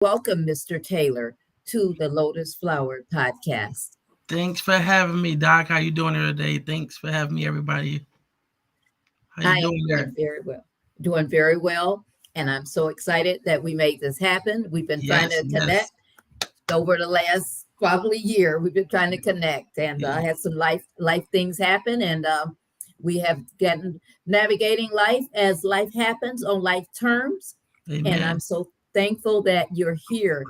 Welcome, Mr. Taylor, to the Lotus Flower Podcast. Thanks for having me, Doc. How you doing here today? Thanks for having me, everybody. How you I am doing doing there? very well. Doing very well. And I'm so excited that we made this happen. We've been trying Yes, to connect yes. over the last probably year. We've been trying to connect and Yeah. had some life things happen. And we have gotten navigating life as life happens on life terms. And I'm Amen. so thankful that you're here.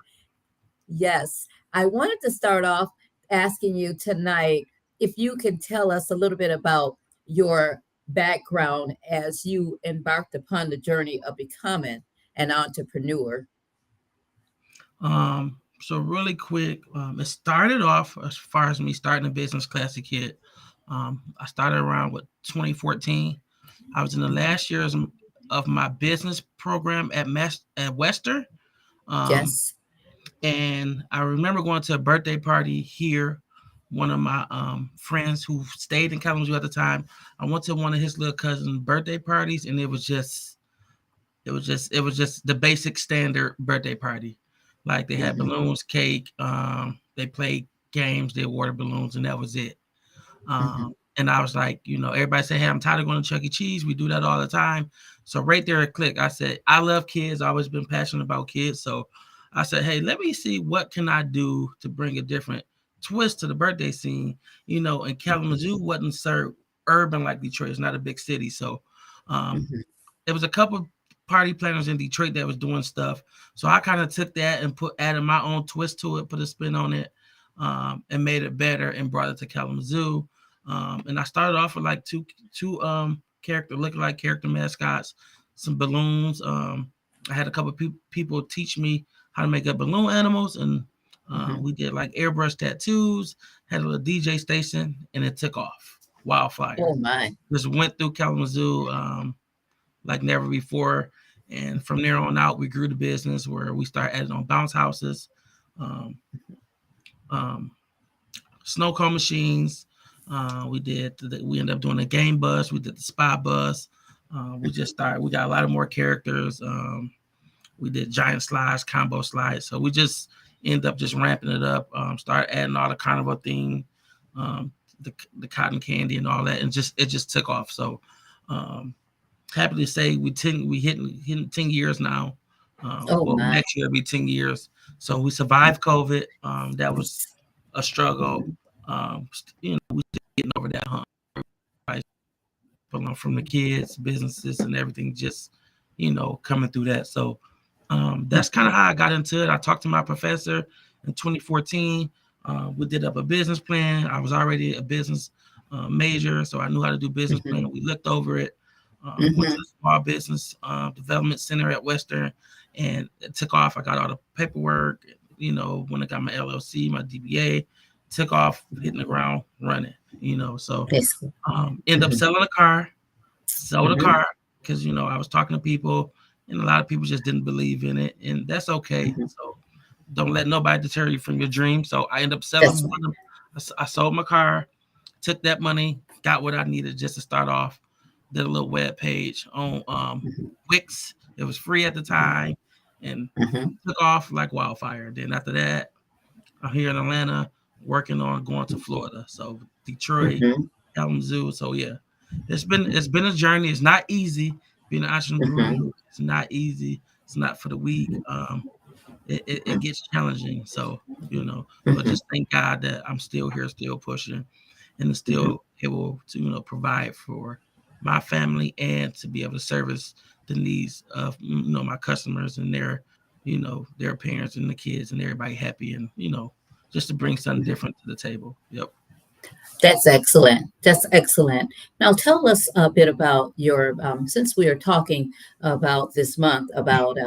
Yes, I wanted to start off asking you tonight if you can tell us a little bit about your background as you embarked upon the journey of becoming an entrepreneur. So really quick, it started off as far as me starting a business class a kid. I started around with 2014. I was in the last years of my business program at Western. Um, Yes. and I remember going to a birthday party here. One of my friends who stayed in Kalamazoo at the time, I went to one of his little cousin's birthday parties, and it was just the basic standard birthday party. Like they had Hmm. balloons, cake, they played games, they water balloons, and that was it. Hmm. And I was like, everybody say, "Hey, I'm tired of going to Chuck E. Cheese. We do that all the time." So right there, it clicked. I said, "I love kids. I've always been passionate about kids." So I said, "Hey, let me see what can I do to bring a different twist to the birthday scene." And Kalamazoo wasn't so urban like Detroit. It's not a big city, so um, Hmm. there was a couple party planners in Detroit that was doing stuff. So I kind of took that and added my own twist to it, put a spin on it, and made it better and brought it to Kalamazoo. And I started off with like two character looking like character mascots, some balloons. I had a couple people teach me how to make up balloon animals, and Hmm. we did like airbrush tattoos. Had a little DJ station, and it took off. Wildfire. Oh my. Just went through Kalamazoo. Like never before. And from there on out, we grew the business where we started adding on bounce houses, um, um, snow cone machines. We ended up doing a game bus. We did the spy bus. We just started. We got a lot of more characters. We did giant slides, combo slides. So we just end up just ramping it up. Start adding all the carnival theme, um, the cotton candy and all that, and it just took off. So um, happy to say we hitting 10 years now. Oh Well, my. next year will be 10 years. So we survived COVID. That was a struggle. Hmm. We still getting over that hump. From the kids, businesses, and everything, just coming through that. So that's kind of how I got into it. I talked to my professor in 2014. We did up a business plan. I was already a business major, so I knew how to do business Hmm. plan. We looked over it. Went to Hmm. the small business development center at Western, and it took off. I got all the paperwork. When I got my LLC, my DBA, took off, hitting the ground running. So Basically. end up Hmm. selling a car, sold a Hmm. car because I was talking to people, and a lot of people just didn't believe in it, and that's okay. Hmm. So don't let nobody deter you from your dream. So I ended up selling That's one. I sold my car, took that money, got what I needed just to start off. Did a little web page on right. Wix. It was free at the Hmm. time, and Hmm. took off like wildfire. Then after that, I'm here in Atlanta working on going to Florida. So Detroit, Hmm. Kalamazoo. So yeah, it's been a journey. It's not easy being an entrepreneur. Hmm. It's not easy. It's not for the weak. It gets challenging. So but Hmm. just thank God that I'm still here, still pushing, and Hmm. still able to provide for my family and to be able to service the needs of my customers and their parents and the kids and everybody happy, and just to bring something different to the table. Yep. That's excellent. That's excellent. Now, tell us a bit about since we are talking about this month about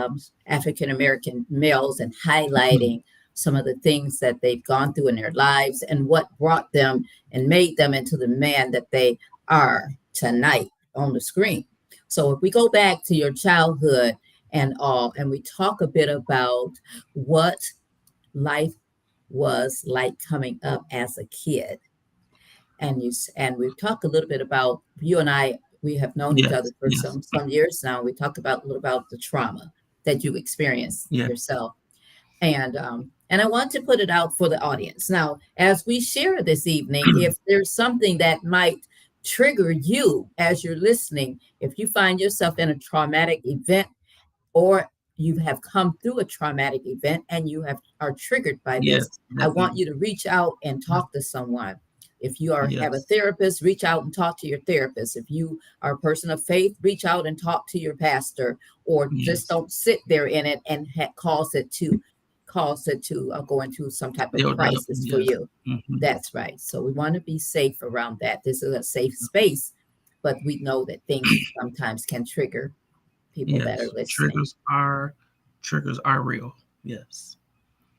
African American males and highlighting some of the things that they've gone through in their lives and what brought them and made them into the man that they are tonight on the screen. So, if we go back to your childhood and all, and we talk a bit about what life was like coming up as a kid and we've talked a little bit about you and I. We have known each other Yes. for Yes. some years now. We talked about a little about the trauma that you experienced Yeah. yourself. And I want to put it out for the audience. Now, as we share this evening, if there's something that might trigger you as you're listening, if you find yourself in a traumatic event, or you have come through a traumatic event and you are triggered by this, Yes, I want definitely. you to reach out and talk to someone. If you have a Yes, therapist, reach out and talk to your therapist. If you are a person of faith, reach out and talk to your pastor, or just yes. don't sit there in it and cause it to go into some type of Build up. crisis for Yes. you. Hmm. That's right. So we want to be safe around that. This is a safe space, but we know that things sometimes can trigger people that are Yes. listening. Triggers are real. Yes.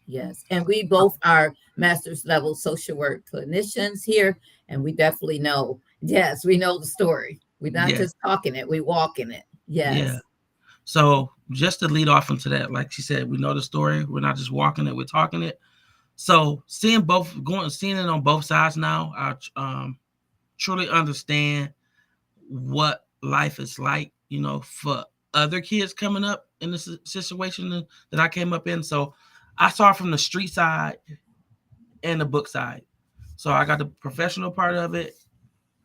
Yes. And we both are master's level social work clinicians here. And we definitely know, yes, we know the story. We're not Yes. just talking it, we walk in it. Yeah. Yes. So just to lead off into that, like she said, we know the story. We're not just walking it, we're talking it. So seeing it on both sides now, I truly understand what life is like, for other kids coming up in this situation that I came up in. So I saw from the street side and the book side. So I got the professional part of it,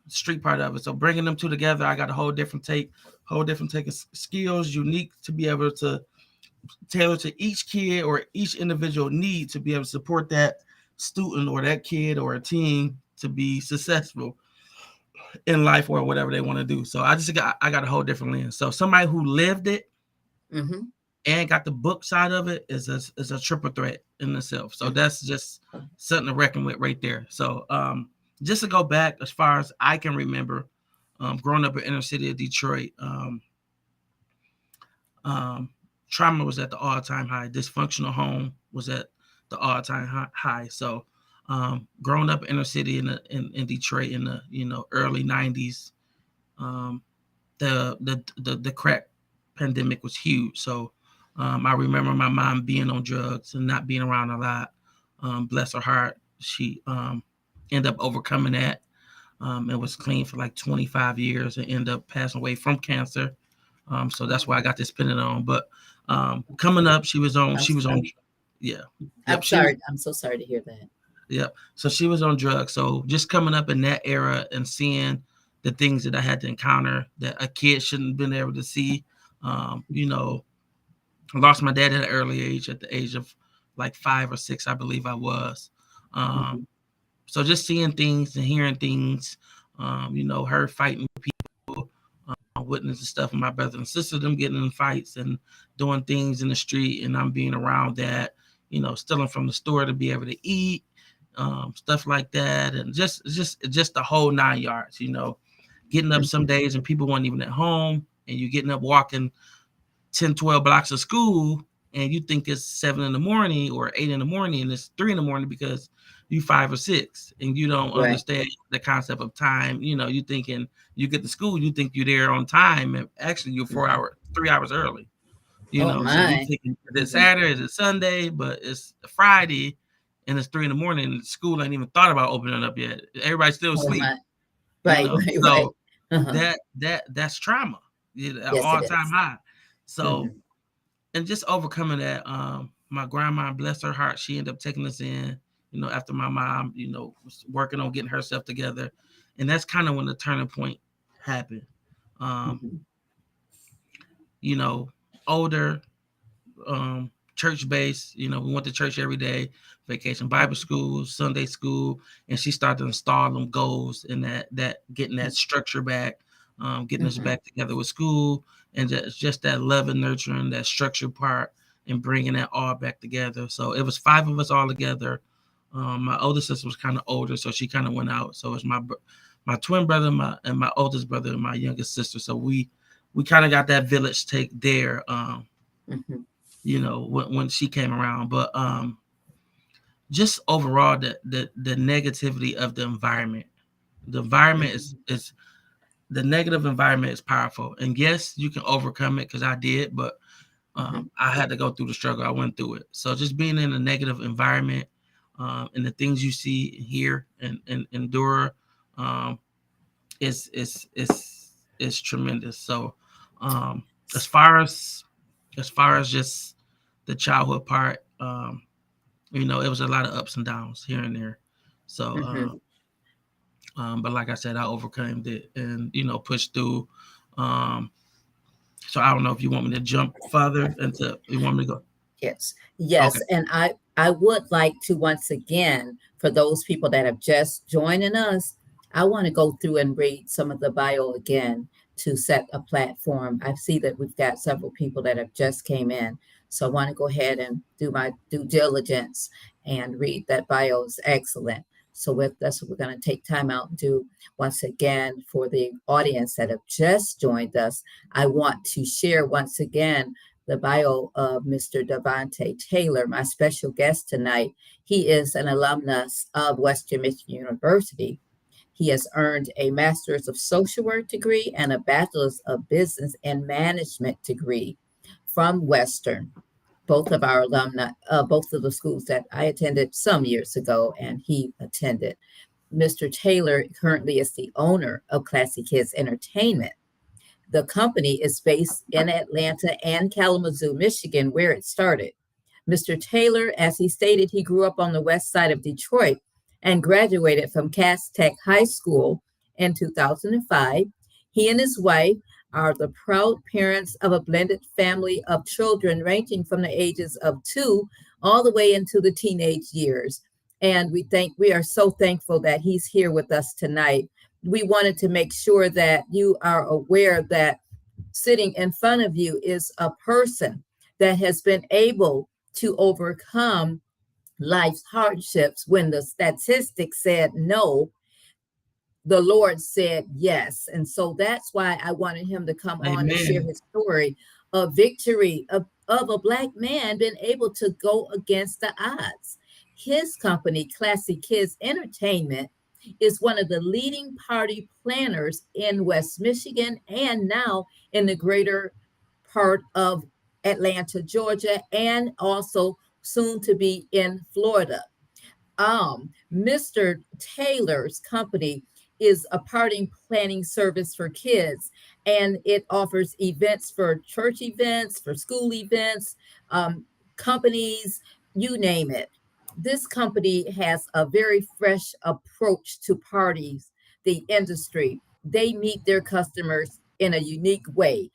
street part of it. So bringing them two together, I got a whole different take of skills, unique to be able to tailor to each kid or each individual need to be able to support that student or that kid or a team to be successful in life or whatever they want to do. So I got a whole different lens. So somebody who lived it Mm-hmm. and got the book side of it is a triple threat in itself. So that's just something to reckon with right there. So just to go back as far as I can remember, growing up in inner city of Detroit, um, trauma was at the all-time high. Dysfunctional home was at the all-time high. So growing up inner city in Detroit in the early '90s, um, the crack pandemic was huge. So I remember my mom being on drugs and not being around a lot. Bless her heart, she ended up overcoming that. And was clean for like 25 years and ended up passing away from cancer. So that's why I got this pennant on. But coming up, I'm, she was on, I'm, yeah, I'm yep, she was, sorry. I'm so sorry to hear that. yep. So she was on drugs. So just coming up in that era and seeing the things that I had to encounter that a kid shouldn't have been able to see. I lost my dad at an early age, at the age of like 5 or 6, I believe I was. Mm-hmm. Um, so just seeing things and hearing things, her fighting with people, witnessing stuff, and my brother and sister them getting in fights and doing things in the street, and I'm being around that, stealing from the store to be able to eat, stuff like that, and just the whole 9 yards, getting up some days and people weren't even at home, and you getting up walking 10, 12 blocks of school, and you think it's 7 in the morning or 8 in the morning, and it's 3 in the morning because you 5 or 6, and you don't Right. understand the concept of time. You thinking you get to school, you think you're there on time, and actually you're Mm-hmm. 3 hours early. Oh, So you my. thinking is it Mm-hmm. Saturday, is it Sunday, but it's Friday, and it's 3 in the morning, and school ain't even thought about opening up yet. Everybody's still Oh, asleep. my. Right, right, right. So Uh-huh. that's trauma, Yes, it all time is. high. So Mm-hmm. and just overcoming that. My grandma, bless her heart, she ended up taking us in, after my mom, was working on getting herself together. And that's kind of when the turning point happened. Um, Mm-hmm. you know, older, church based, we went to church every day, vacation Bible school, Sunday school, and she started to install them goals and that getting that structure back, getting us Mm-hmm. back together with school, and just that love and nurturing, that structure part, and bringing that all back together. So it was 5 of us all together. My older sister was kind of older, so she kind of went out. So it was my twin brother, my oldest brother, and my youngest sister. So we kind of got that village take there. Mm-hmm. When she came around. But just overall, the negativity of the environment. The environment is the negative environment is powerful, and yes, you can overcome it because I did, but Mm-hmm. I had to go through the struggle. I went through it. So just being in a negative environment, and the things you see and hear and endure, um, is tremendous. So um, as far as just the childhood part. Um, it was a lot of ups and downs here and there. So, Hmm. but like I said, I overcame it and pushed through. Um, so I don't know if you want me to jump further into. You want me to go? Yes, Okay. yes, and I would like to once again, for those people that have just joining us, I want to go through and read some of the bio again to set a platform. I see that we've got several people that have just came in, so I want to go ahead and do my due diligence and read that bio is excellent. So that's what we're going to take time out and do once again for the audience that have just joined us. I want to share once again the bio of Mr. Daunta Taylor, my special guest tonight. He is an alumnus of Western Michigan University. He has earned a Master's of Social Work degree and a Bachelor's of Business and Management degree from Western. Both of our alumni, both of the schools that I attended some years ago and he attended. Mr. Taylor currently is the owner of Classy Kids Entertainment. The company is based in Atlanta and Kalamazoo, Michigan, where it started. Mr. Taylor, as he stated, he grew up on the west side of Detroit and graduated from Cass Tech High School in 2005. He and his wife are the proud parents of a blended family of children ranging from the ages of 2 all the way into the teenage years. And we are so thankful that he's here with us tonight. We wanted to make sure that you are aware that sitting in front of you is a person that has been able to overcome life's hardships. When the statistics said no, the Lord said yes. And so that's why I wanted him to come on and share Amen. his story of victory of a Black man being able to go against the odds. His company, Classy Kids Entertainment, is one of the leading party planners in West Michigan and now in the greater part of Atlanta, Georgia, and also soon to be in Florida. Mr. Taylor's company is a party planning service for kids, and it offers events for church events, for school events, companies, you name it. This company has a very fresh approach to parties, the industry. They meet their customers in a unique way.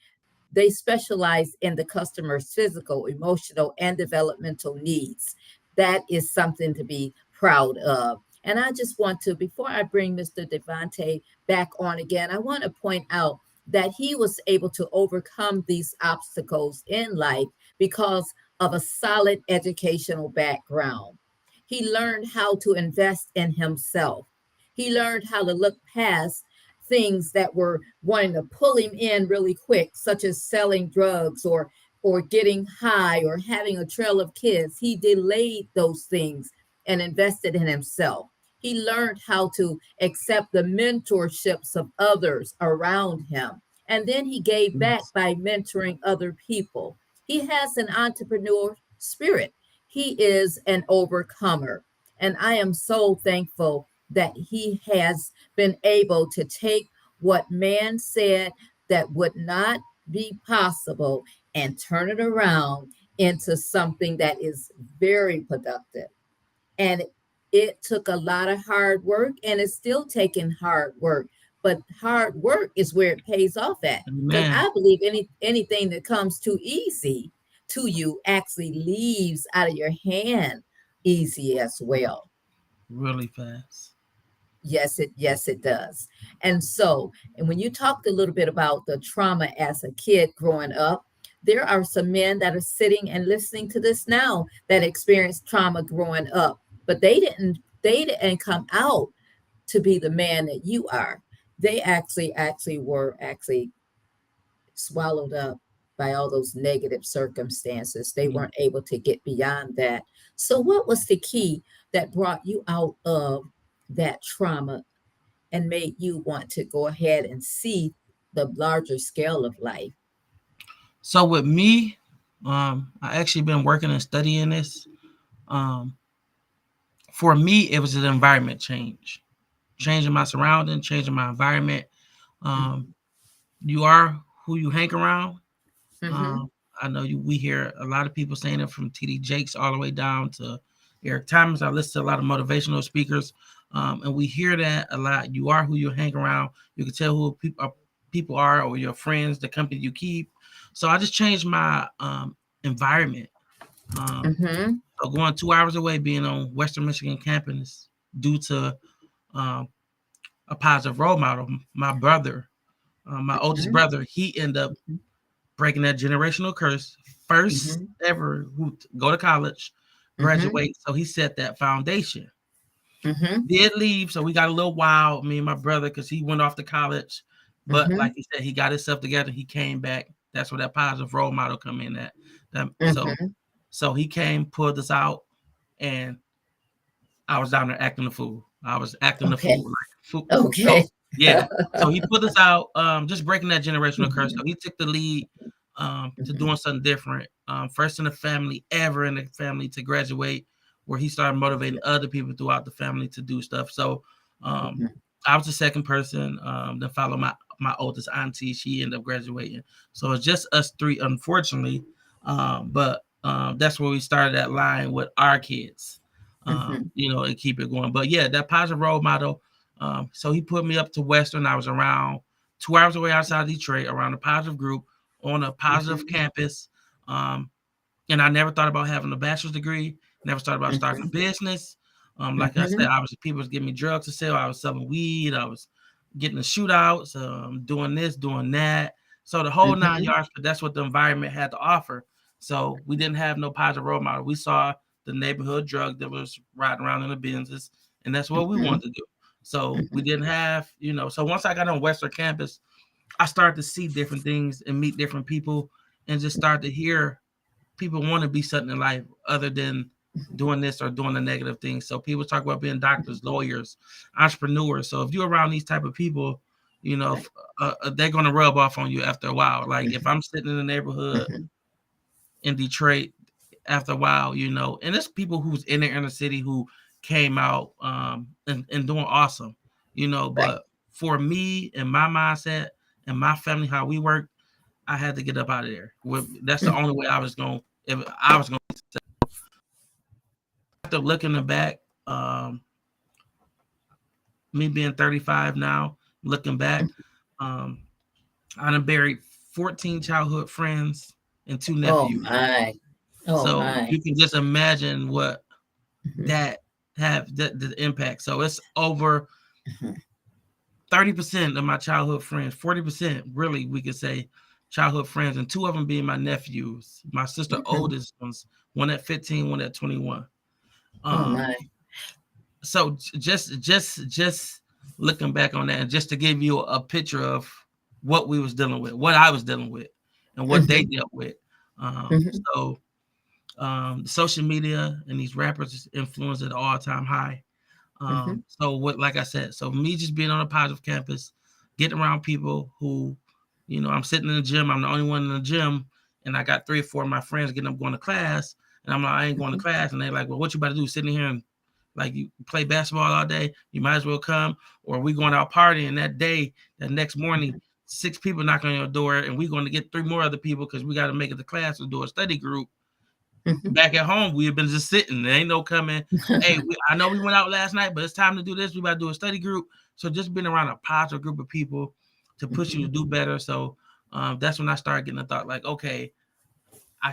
They specialize in the customer's physical, emotional, and developmental needs. That is something to be proud of. And I just want to, before I bring Mr. Daunta back on again, I want to point out that he was able to overcome these obstacles in life because of a solid educational background. He learned how to invest in himself. He learned how to look past things that were wanting to pull him in really quick, such as selling drugs or getting high or having a trail of kids. He delayed those things and invested in himself. He learned how to accept the mentorships of others around him. And then he gave back Yes. by mentoring other people. He has an entrepreneur spirit. He is an overcomer. And I am so thankful that he has been able to take what man said that would not be possible and turn it around into something that is very productive. And it took a lot of hard work and it's still taking hard work. But hard work is where it pays off at. Because Amen. I believe anything that comes too easy to you actually leaves out of your hand easy as well. Really fast. Yes, it does. And when you talked a little bit about the trauma as a kid growing up, there are some men that are sitting and listening to this now that experienced trauma growing up, but they didn't come out to be the man that you are. They actually were actually swallowed up by all those negative circumstances. They Yeah. weren't able to get beyond that. So what was the key that brought you out of that trauma and made you want to go ahead and see the larger scale of life? So with me, I actually been working and studying this. Um, for me, it was an environment change, changing my surrounding, changing my environment. Um, Mm-hmm. you are who you hang around. Mm-hmm. Um, I know we hear a lot of people saying it from TD Jakes all the way down to Eric Thomas. I listen to a lot of motivational speakers, and we hear that a lot. You are who you hang around. You can tell who people are, or your friends, the company you keep. So I just changed my environment. Mm-hmm. So going 2 hours away, being on Western Michigan campus, due to um, a positive role model. My brother, my oldest Mm-hmm. brother, he ended up breaking that generational curse. First Mm-hmm. ever who go to college, Mm-hmm. graduate. So he set that foundation. Mm-hmm. Did leave, so we got a little wild, me and my brother, because he went off to college. But Mm-hmm. like he said, he got himself together. He came back. That's where that positive role model come in at. That, so Mm-hmm. so he came, pulled us out, and I was down there acting the fool. I was acting the Okay. fool, like fool. Okay. So yeah. So he put us out, just breaking that generational curse. Mm-hmm. So he took the lead to Mm-hmm. doing something different. First in the family ever in the family to graduate, where he started motivating other people throughout the family to do stuff. So um, I was the second person. Then followed my oldest auntie. She ended up graduating. So it's just us three, unfortunately. But that's where we started that line with our kids. Mm-hmm. And keep it going. But yeah, that positive role model. So he put me up to Western. I was around 2 hours away outside Detroit, around a positive group on a positive Mm-hmm. campus. Um, and I never thought about having a bachelor's degree. Never thought about starting a Mm-hmm. business. Like I said, Mm-hmm. people was giving me drugs to sell. I was selling weed. I was getting the shootouts, doing this, doing that. So the whole nine Mm-hmm. yards. But that's what the environment had to offer. So we didn't have no positive role model. We saw the neighborhood drug that was riding around in the Benzes, and that's what we Mm-hmm. wanted to do. So we didn't have. So once I got on Western campus, I started to see different things and meet different people, and just start to hear people want to be something in life other than doing this or doing the negative things. So people talk about being doctors, lawyers, entrepreneurs. So if you're around these type of people, Right. they're going to rub off on you after a while. Like if Mm-hmm. I'm sitting in the neighborhood Mm-hmm. in Detroit, after a while, and there's people who's in the inner city who came out and doing awesome, Right. but for me and my mindset and my family, how we work, I had to get up out of there. That's the only way I was going. If I was going, after looking back, um, me being 35 now, looking back, um, I done buried 14 childhood friends and two Oh nephews. my. Oh So my. you can just imagine what Mm-hmm. that have the impact. So it's over Mm-hmm. 30% of my childhood friends, 40% really, we could say childhood friends, and two of them being my nephews. My sister Mm-hmm. oldest ones, one at 15, one at 21. Oh Um, my. so just looking back on that, and just to give you a picture of what we was dealing with, what I was dealing with, and what they Mm-hmm. dealt with. Mm-hmm. So social media and these rappers influence at all time high. Mm-hmm. So what, like I said, so me just being on a positive campus, getting around people who, I'm sitting in the gym, I'm the only one in the gym, and I got 3 or 4 of my friends getting up going to class, and I'm like, I ain't going to Mm-hmm. class, and they're like, well, what you about to do, sitting here and like you play basketball all day? You might as well come, or we going out partying that day, that next morning. 6 people knocking on your door, and we're going to get 3 more other people because we got to make it to class or do a study group. Mm-hmm. Back at home, we have been just sitting. There ain't no coming. Hey, I know we went out last night, but it's time to do this. We about to do a study group. So just being around a positive group of people to push you Mm-hmm. to do better. So that's when I started getting a thought like, okay, I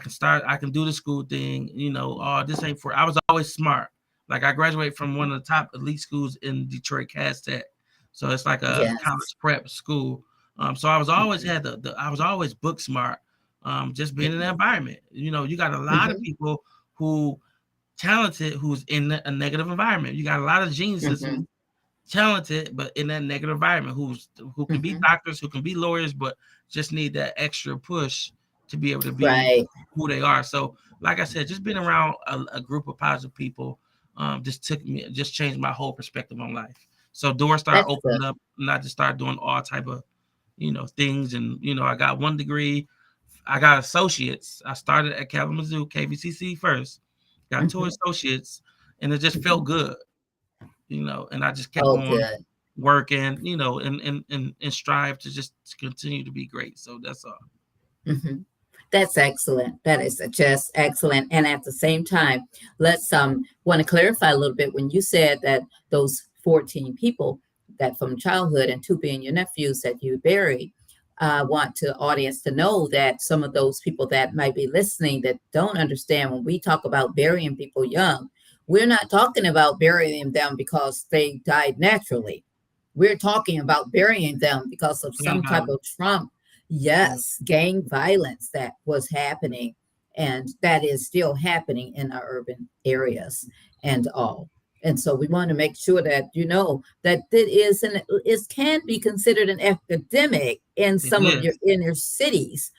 can do the school thing. Oh, this ain't for. I was always smart. Like I graduated from one of the top elite schools in Detroit, Cass Tech. So it's like a Yes. college prep school. So I was always Mm-hmm. had I was always book smart. Just being in the environment. You got a lot of Mm-hmm. people who talented who's in a negative environment. You got a lot of geniuses Mm-hmm. who talented but in that negative environment who can be Mm-hmm. doctors, who can be lawyers, but just need that extra push to be able to be Right. who they are. So, like I said, just being around a group of positive people just changed my whole perspective on life. So doors start That's opening good. up, and I just started doing all type of things. And I got one degree, I got associates. I started at Kalamazoo KVCC first, got two Mm-hmm. associates, and it just Mm-hmm. felt good, and I just kept Oh, going good. working, and strive to just continue to be great. So that's all. Mm-hmm. That's excellent. That is just excellent. And at the same time, let's want to clarify a little bit when you said that those 14 people that from childhood and two being your nephews that you buried. I want to audience to know that some of those people that might be listening that don't understand when we talk about burying people young, we're not talking about burying them because they died naturally. We're talking about burying them because of Gang some type violence. of trauma. Yeah. Yes, gang violence that was happening and that is still happening in our urban areas and all. And so we want to make sure that you know that it can be considered an epidemic in It some of your is. inner cities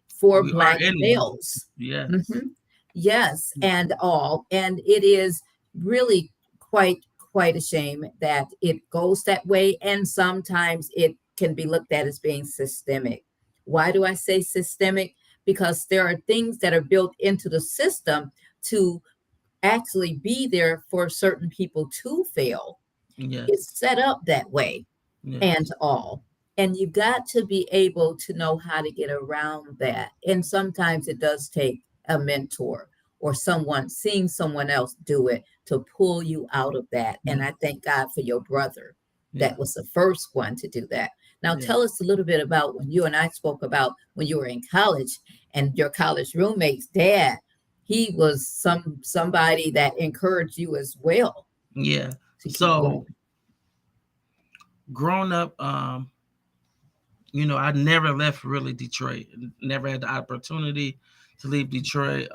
for We are Black in one. males. Yes. Mhm. Yes, and all, and it is really quite a shame that it goes that way, and sometimes it can be looked at as being systemic. Why do I say systemic? Because there are things that are built into the system to actually be there for certain people to fail. Yes. It's set up that way and Yes. all. And you got to be able to know how to get around that. And sometimes it does take a mentor or someone seeing someone else do it to pull you out of that. And I Yes. thank God for your brother Yeah. that was the first one to do that. Now, Yeah. tell us a little bit about when you and I spoke about when you were in college and your college roommate's dad. He was somebody that encouraged you as well Yeah. to keep So going. growing up, I never left really Detroit. Never had the opportunity to leave Detroit.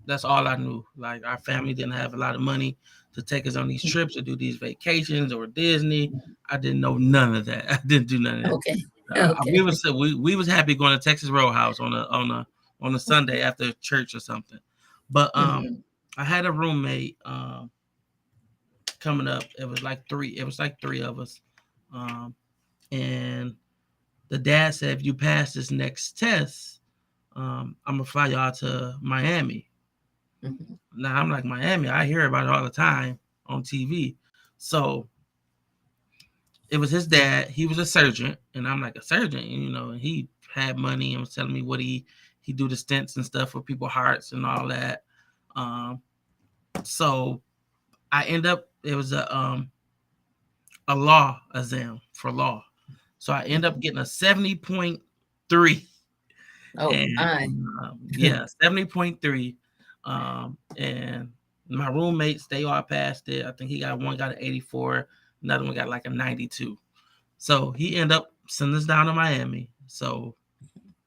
That's all I knew. Like our family didn't have a lot of money to take us on these trips or do these vacations or Disney. I didn't know none of that. I didn't do none of that. Okay. We Okay. was we was happy going to Texas Roadhouse on a Sunday after church or something. But Mhm. I had a roommate coming up. It was like three. It was like three of us, and the dad said, if you pass this next test, I'm gonna fly y'all to Miami. Mhm. Now I'm like, Miami, I hear about it all the time on TV. So it was his dad. He was a surgeon, and I'm like a surgeon, and he had money and was telling me what he do the stents and stuff for people's hearts and all that. Um, so I end up it was a law exam for law. So I end up Mhm. getting a 70.3. Oh And my. yeah, 70.3. And my roommates, they all passed it. I think one got an 84, another one got like a 92. So he ended up sending us down to Miami. So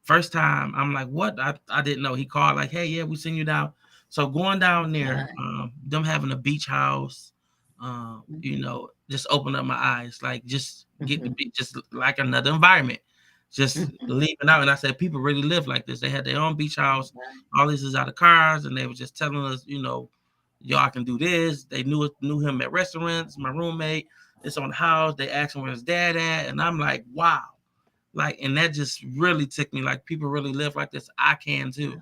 first time, I'm like, what? I didn't know. He called like, hey, yeah, we send you down. So going down there, My. them having a beach house, Mhm. just opened up my eyes. Like just get to Mhm. be just like another environment. Just Mhm. leaving out. And I said, people really live like this. They had their own beach house. My. All this is out of cars, and they were just telling us, y'all can do this. They knew him at restaurants. My roommate, it's on the house. They asked him where his dad at, and I'm like, wow. Like, and that just really took me, like, people really live like this. I can too,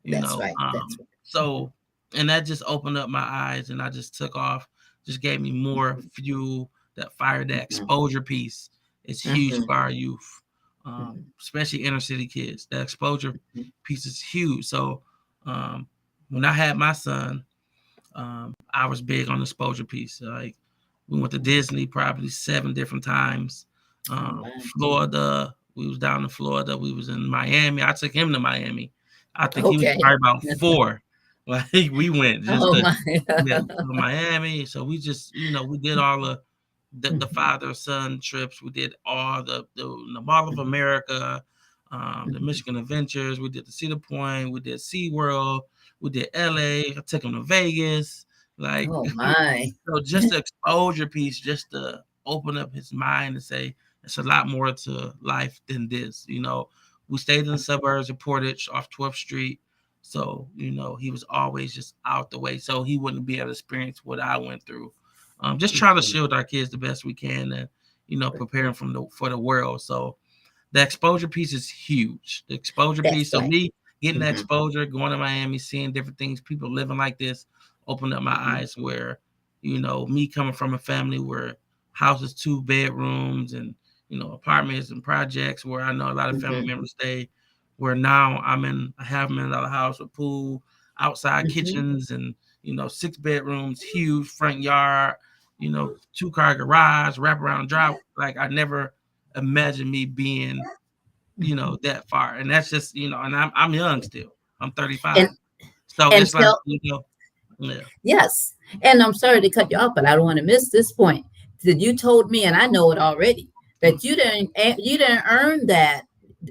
you That's know. right. That's right. So and that just opened up my eyes, and I just took off, just gave me more Mhm. fuel. That fire, that Mhm. exposure piece is huge Mhm. for our youth, Mhm. especially inner city kids. That exposure Mhm. piece is huge. So um, when I had my son, I was big on the exposure piece. Like we went to Disney probably 7 different times. Oh my. Florida, we was down in Florida. We was in Miami. I took him to Miami. I think he was Okay. probably about 4. Like we went just Oh to my. yeah to Miami. So we just we did all the Mhm. father son trips. We did all the Mall of Mhm. America, the Mhm. Michigan Adventures. We did the Cedar Point. We did SeaWorld. We did LA. I took him to Vegas. Like Oh my. so just the exposure piece, just to open up his mind and say it's a lot more to life than this. We stayed in the suburbs of Portage off 12th Street. So, he was always just out the way. So he wouldn't be able to experience what I went through. Just trying to Mhm. shield our kids the best we can and, prepare them for the world. So the exposure piece is huge. The exposure That's piece. So right. me getting that Mhm. exposure, going to Miami, seeing different things, people living like this, opened up my Mhm. eyes where, me coming from a family where houses 2 bedrooms and, apartments and projects where I know a lot of family Mhm. members stay. where now I have $1 million house with pool, outside Mm-hmm. kitchens, and 6 bedrooms, huge front yard, 2-car garage, wraparound drive. Like I never imagined me being, that far. And that's just, and I'm young still. I'm 35. And So and it's like, tell yeah. yes. And I'm sorry to cut you off, but I don't want to miss this point. That you told me, and I know it already, that you didn't earn that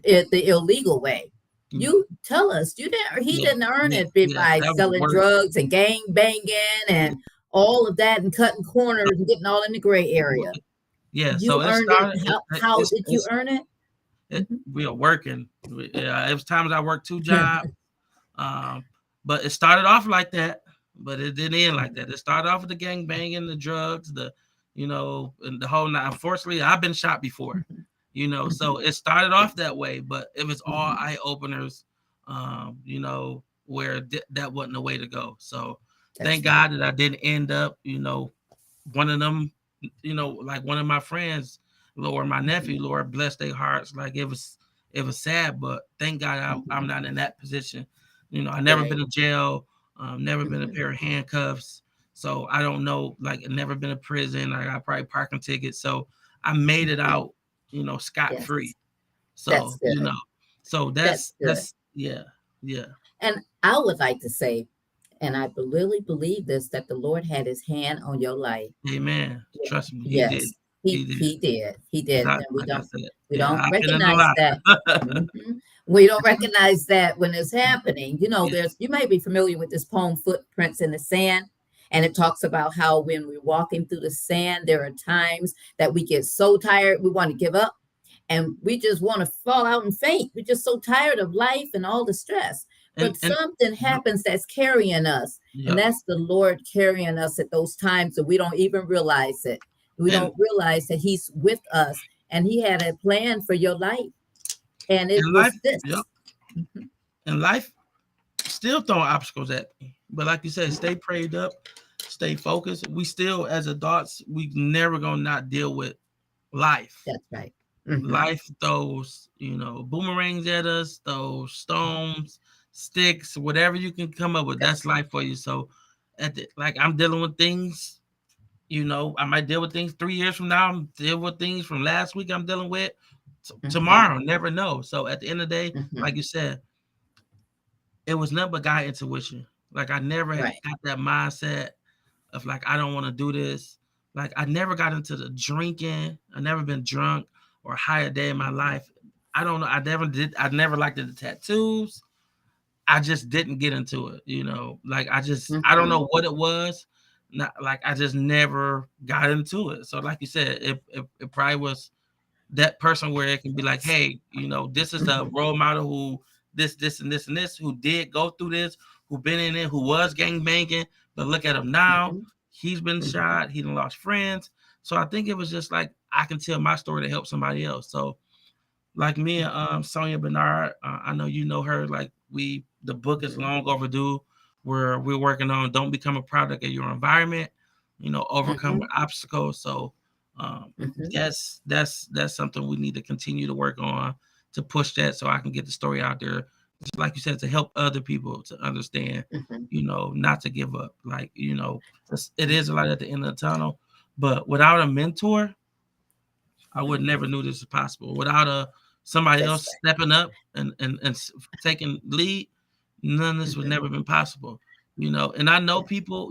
the illegal way. Mm, You tell us you didn't. He yeah, didn't earn yeah, it yeah. by That was selling work. drugs and gang banging Yeah. and all of that and cutting corners and getting all in the gray area. Yeah, You so it earned it. started. How did you earn it? Hmm. We are working. It was times I worked 2 jobs. Um, but it started off like that, but it didn't end like that. It started off with the gang banging, the drugs, and the whole night. Unfortunately, I've been shot before, so it started off that way, but it was all eye openers, where that wasn't the way to go. So That's thank right. God that I didn't end up, one of them, like one of my friends, Lord, my nephew, Lord, bless their hearts. Like it was sad, but thank God I'm not in that position. I never Right. been in jail, never been a Hmm. pair of handcuffs. So I don't know, like never been in prison. I got probably parking tickets. So I made it out, scot free. Yes. That's So, good. so That's good. that's yeah, yeah. And I would like to say, and I really believe this, that the Lord had his hand on your life. Amen. Yeah. Trust me, he did. Yes, he He did. he did. He Cause did. And we like I don't said, we yeah, don't I've been in a recognize lot. that. Mhm. We don't recognize that when it's happening. Yeah, You may be familiar with this poem Footprints in the Sand. And it talks about how when we're walking through the sand, there are times that we get so tired, we want to give up and we just want to fall out and faint. We're just so tired of life and all the stress. But and something yep, happens that's carrying us, and yep. that's the Lord carrying us at those times that we don't even realize it. We And don't realize that He's with us and He had a plan for your life. And it in life, was this. yep. Mhm. In life, still throwing obstacles at me. But like you said, stay prayed up, stay focused. We still, as adults, we never gonna not deal with life. That's right. Hmm. Life throws, boomerangs at us, those stones, sticks, whatever you can come up with. That's That's life for you. So, like I'm dealing with things. I might deal with things 3 years from now. I'm dealing with things from last week. I'm dealing with hmm tomorrow. Never know. So at the end of the day, hmm like you said, it was nothing but God intuition. Like I never right. got that mindset of like I don't want to do this. Like I never got into the drinking. I never been drunk or high a day in my life. I don't know. I never did. I never liked the tattoos. I just didn't get into it. Like I don't Hmm. know what it was. Not like I just never got into it. So like you said, it probably was that person where it can be like, hey, this is a Hmm. role model who this, and this, and this, who did go through this, who been in it, who was gang banging, but look at him now. Hmm. He's been Hmm. shot. He done lost friends. So I think it was just like I can tell my story to help somebody else. So like me and Sonia Bernard, I know you know her. Like the book is long overdue. Where we're working on don't become a product of your environment. Overcome Hmm. obstacles. So Hmm. that's something we need to continue to work on to push that, so I can get the story out there. Just like you said, to help other people to understand, Hmm. not to give up. Like it is a light at the end of the tunnel, but without a mentor, I would never knew this was possible. Without somebody That's else right. stepping up and taking lead, none of this would Hmm. never been possible. And I know people.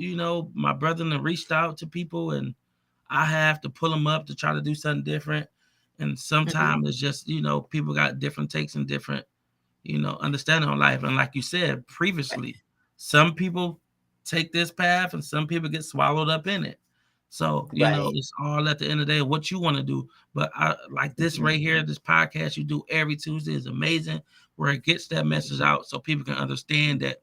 My brother have reached out to people, and I have to pull them up to try to do something different. And Hmm. sometimes it's just people got different takes and different understanding on life. And like you said Right. previously, some people take this path and some people get swallowed up in it. So, Right. it's all at the end of the day what you want to do. But I like this Hmm. right here, this podcast you do every Tuesday is amazing, where it gets that message out so people can understand that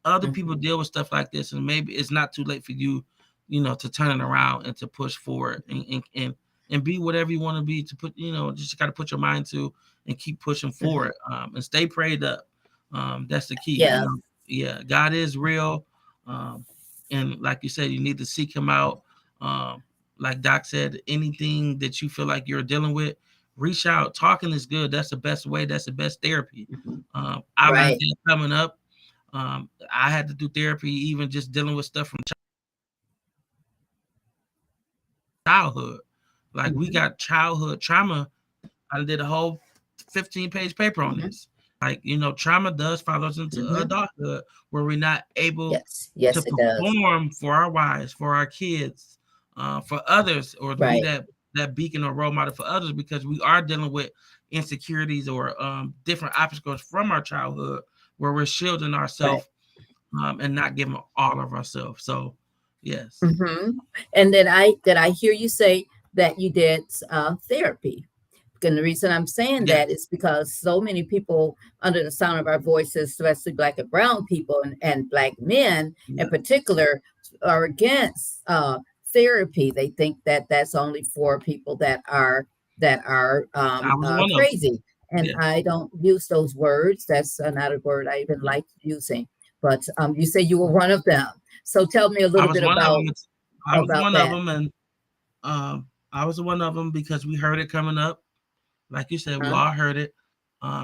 other people Hmm. deal with stuff like this, and maybe it's not too late for you, to turn it around and to push forward and be whatever you want to be. To put, just got to put your mind to and keep pushing Hmm. forward, and stay prayed up. That's the key. Yeah. Yeah, God is real, um, and like you said, you need to seek Him out. Um, like Doc said, anything that you feel like you're dealing with, reach out. Talking is good. That's the best way. That's the best therapy. Mhm. I learned Right. that coming up. I had to do therapy, even just dealing with stuff from childhood. Like we Mhm. got childhood trauma. I did a whole 15-page paper on Mhm. this. Like, trauma does follow us into Mhm. adulthood where we're not able Yes. to Yes, it does. perform for our wives, for our kids, for others, or to be Right. that beacon or role model for others, because we are dealing with insecurities or different obstacles from our childhood where we're shielding Right. ourselves and not giving all of ourselves. So, yes. Hmm. And then I hear you say that you did therapy. And the reason I'm saying that Yes. is because so many people under the sound of our voices, especially black and brown people and black men in Yeah. particular, are against therapy. They think that that's only for people that are I was one of them. crazy. And Yeah. I don't use those words. That's not a word I even like using. But you say you were one of them. So tell me a I little was bit one of them. I was about one of that. them, and I was one of them because we heard it coming up. Like you said, we Huh? all heard it.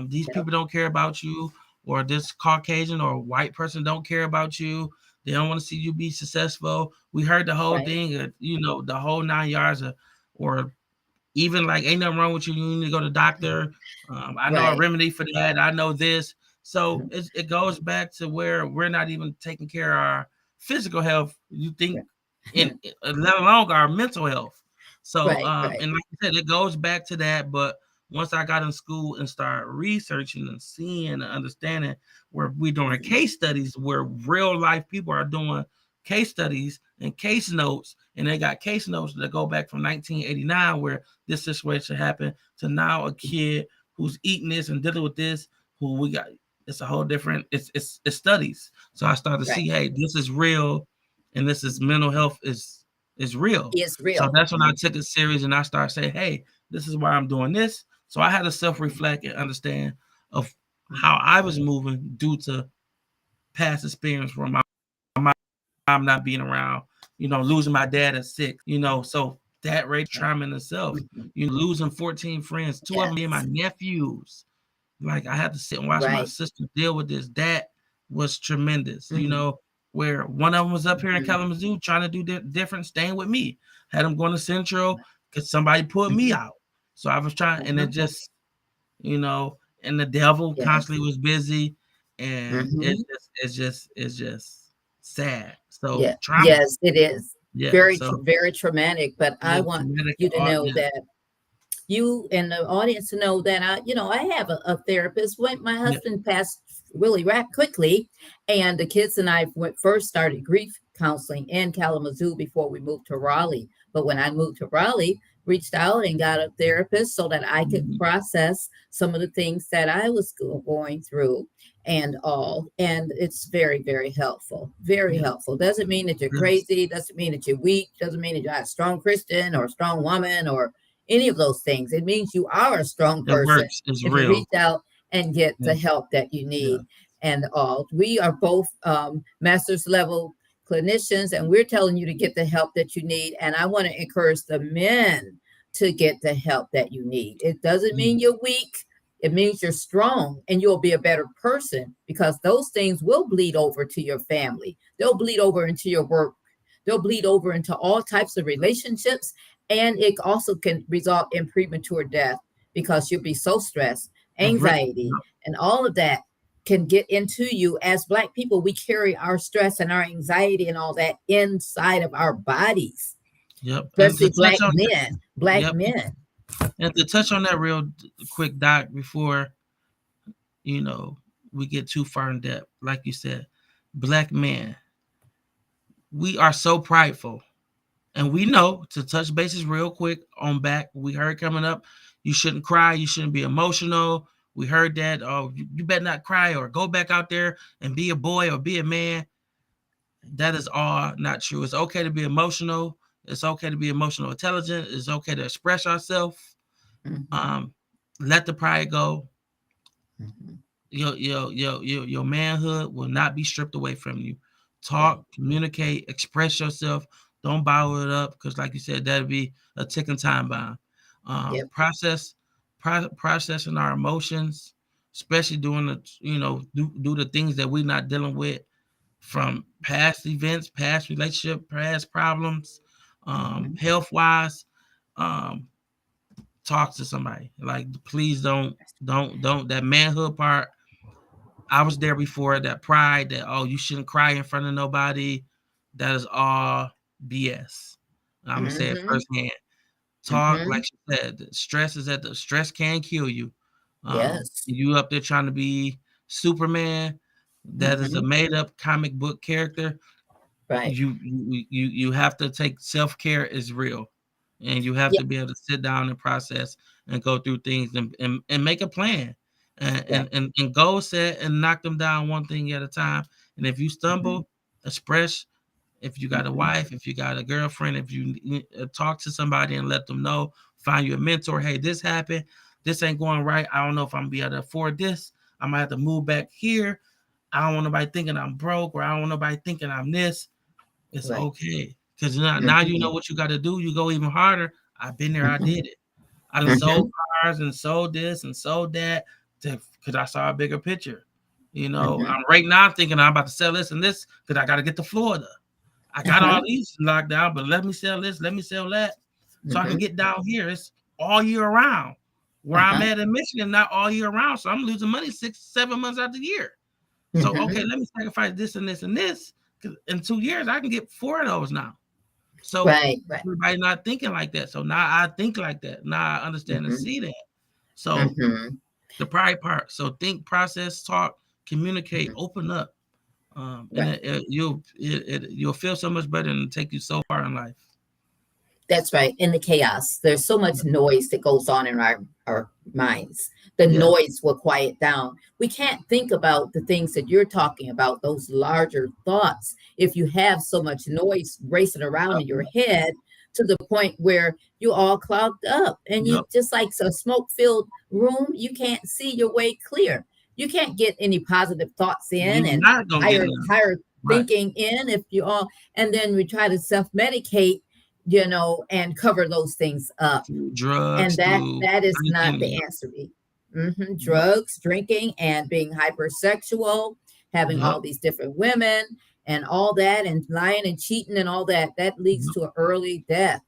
These Yep. people don't care about you, or this Caucasian or white person don't care about you. They don't want to see you be successful. We heard the whole Right. thing, the whole 9 yards, or even like, ain't nothing wrong with you. You need to go to the doctor. I know a Right. remedy for that. I know this. So Mhm. it goes back to where we're not even taking care of our physical health. You think, Right. in let alone our mental health. So, Right. Right. and like I said, it goes back to that. But once I got in school and started researching and seeing and understanding, where we're doing Mhm. case studies, where real life people are doing case studies and case notes, and they got case notes that go back from 1989, where this situation happened, to now a kid who's eating this and dealing with this, who we got. It's a whole different. It's studies. So I started to Right. see, hey, this is real, and this is mental health is real. Is So real. that's when I Mhm. took it serious, and I started saying, hey, this is why I'm doing this. So I had to self reflect and understand of how I was moving due to past experience from my mom not being around, losing my dad at 6, so that raised Right. trauma in itself, Mhm. losing 14 friends, 2 of them being my Yes. nephews. Like, I had to sit and watch my Right. sister deal with this. That was tremendous, Mhm. where one of them was up here in Mhm. Kalamazoo trying to do different, staying with me. Had them going to Central because somebody put me Mhm. out. So I was trying, and it Uh-huh. just, you know, and the devil Yes. constantly was busy, and Mhm. it's just sad. So Yeah. trauma, Yes, it is yeah. very, So very traumatic. But I yeah, want traumatic, you to know yeah, that you and the audience to know that I have a therapist. When my yeah, husband passed really quickly, and the kids and I first started grief counseling in Kalamazoo before we moved to Raleigh. But when I moved to Raleigh, reached out and got a therapist so that I could mhm, process some of the things that I was going through and all. And it's very, very helpful. Very yeah, helpful. Doesn't mean that you're yes, crazy. Doesn't mean that you're weak. Doesn't mean that you're not a strong Christian or a strong woman or any of those things. It means you are a strong it person works. It's if you real. reach out and get Yeah, the help that you yeah, need and all. We are both master's level clinicians, and we're telling you to get the help that you need. And I want to encourage the men to get the help that you need. It doesn't yeah, mean you're weak. It means you're strong and you'll be a better person because those things will bleed over to your family. They'll bleed over into your work. They'll bleed over into all types of relationships. And it also can result in premature death because you'll be so stressed, anxiety, and all of that can get into you. As Black people, we carry our stress and our anxiety and all that inside of our bodies, yep. And to especially touch on, Black yep, men. and to touch on that real quick, Doc, before you know we get too far in depth, like you said, Black men, we are so prideful. And we know, to touch bases real quick on back, we heard coming up, you shouldn't cry, you shouldn't be emotional. We heard that, oh, you better not cry or go back out there and be a boy or be a man. That is all not true. It's okay to be emotional. It's okay to be emotional intelligent. It's okay to express ourselves. Mhm, Um, let the pride go. mhm. Your manhood will not be stripped away from you. Right. Talk, communicate, express yourself. Don't bottle it up because, like you said, that'd be a ticking time bomb. Yep. Process. processing our emotions, especially doing the do the things that we're not dealing with from past events, past relationship, past problems, Mm-hmm. health wise. Um, Talk to somebody. Like, please don't that manhood part. I was there before. That pride, that you shouldn't cry in front of nobody. That is all BS. I'm gonna say it Mm-hmm. firsthand. Talk, Mm-hmm. like you said. Stress can kill you. Yes. You up there trying to be Superman. That is a Mm-hmm. made up comic book character. Right. You have to take self-care is real, and you have Yeah. to be able to sit down and process and go through things and make a plan and, Yeah. and and and goal set and knock them down one thing at a time. And if you Mm-hmm. stumble, express. If you got a Mm-hmm. wife, if you got a girlfriend, if you talk to somebody and let them know, find you a mentor. Hey, this happened. This ain't going right. I don't know if I'm gonna be able to afford this. I might have to move back here. I don't want nobody thinking I'm broke, or I don't want nobody thinking I'm this. It's Right. okay. Because now you know Mm-hmm. what you got to do. You go even harder. I've been there. I Mm-hmm. did it. I done Mm-hmm. sold cars and sold this and sold that because I saw a bigger picture. Mm-hmm. I'm right now thinking I'm about to sell this and this because I got to get to Florida. I got Uh-huh. all these locked down, but let me sell this, let me sell that, so I can Mm-hmm. get down here. It's all year round. Where I'm Uh-huh. at in Michigan, not all year round, so I'm losing money 6, 7 months out the year. So okay, Mm-hmm. let me sacrifice this and this and this. 'Cause in 2 years, I can get 4 of those now. So Right. Right. everybody not thinking like that. So now I think like that. Now I understand and Mm-hmm. see that. So Mm-hmm. the pride part. So think, process, talk, communicate, Mm-hmm. open up, and Right. you'll feel so much better and take you so far in life. That's right. In the chaos, there's so much noise that goes on in our minds. The Yeah. noise will quiet down. We can't think about the things that you're talking about, those larger thoughts, if you have so much noise racing around in your Yep. head to the point where you all clogged up and you Yep. just like a smoke filled room, you can't see your way clear. You can't get any positive thoughts in You and not gonna get none. higher Right. thinking in if you all, and then we try to self medicate, and cover those things up. Through drugs, And that through that is not everything. the Yep. answer. Yep. Drugs, drinking, and being hypersexual, having all Yep. these different women, and all that, and lying and cheating and all that. That leads Yep. to an early death.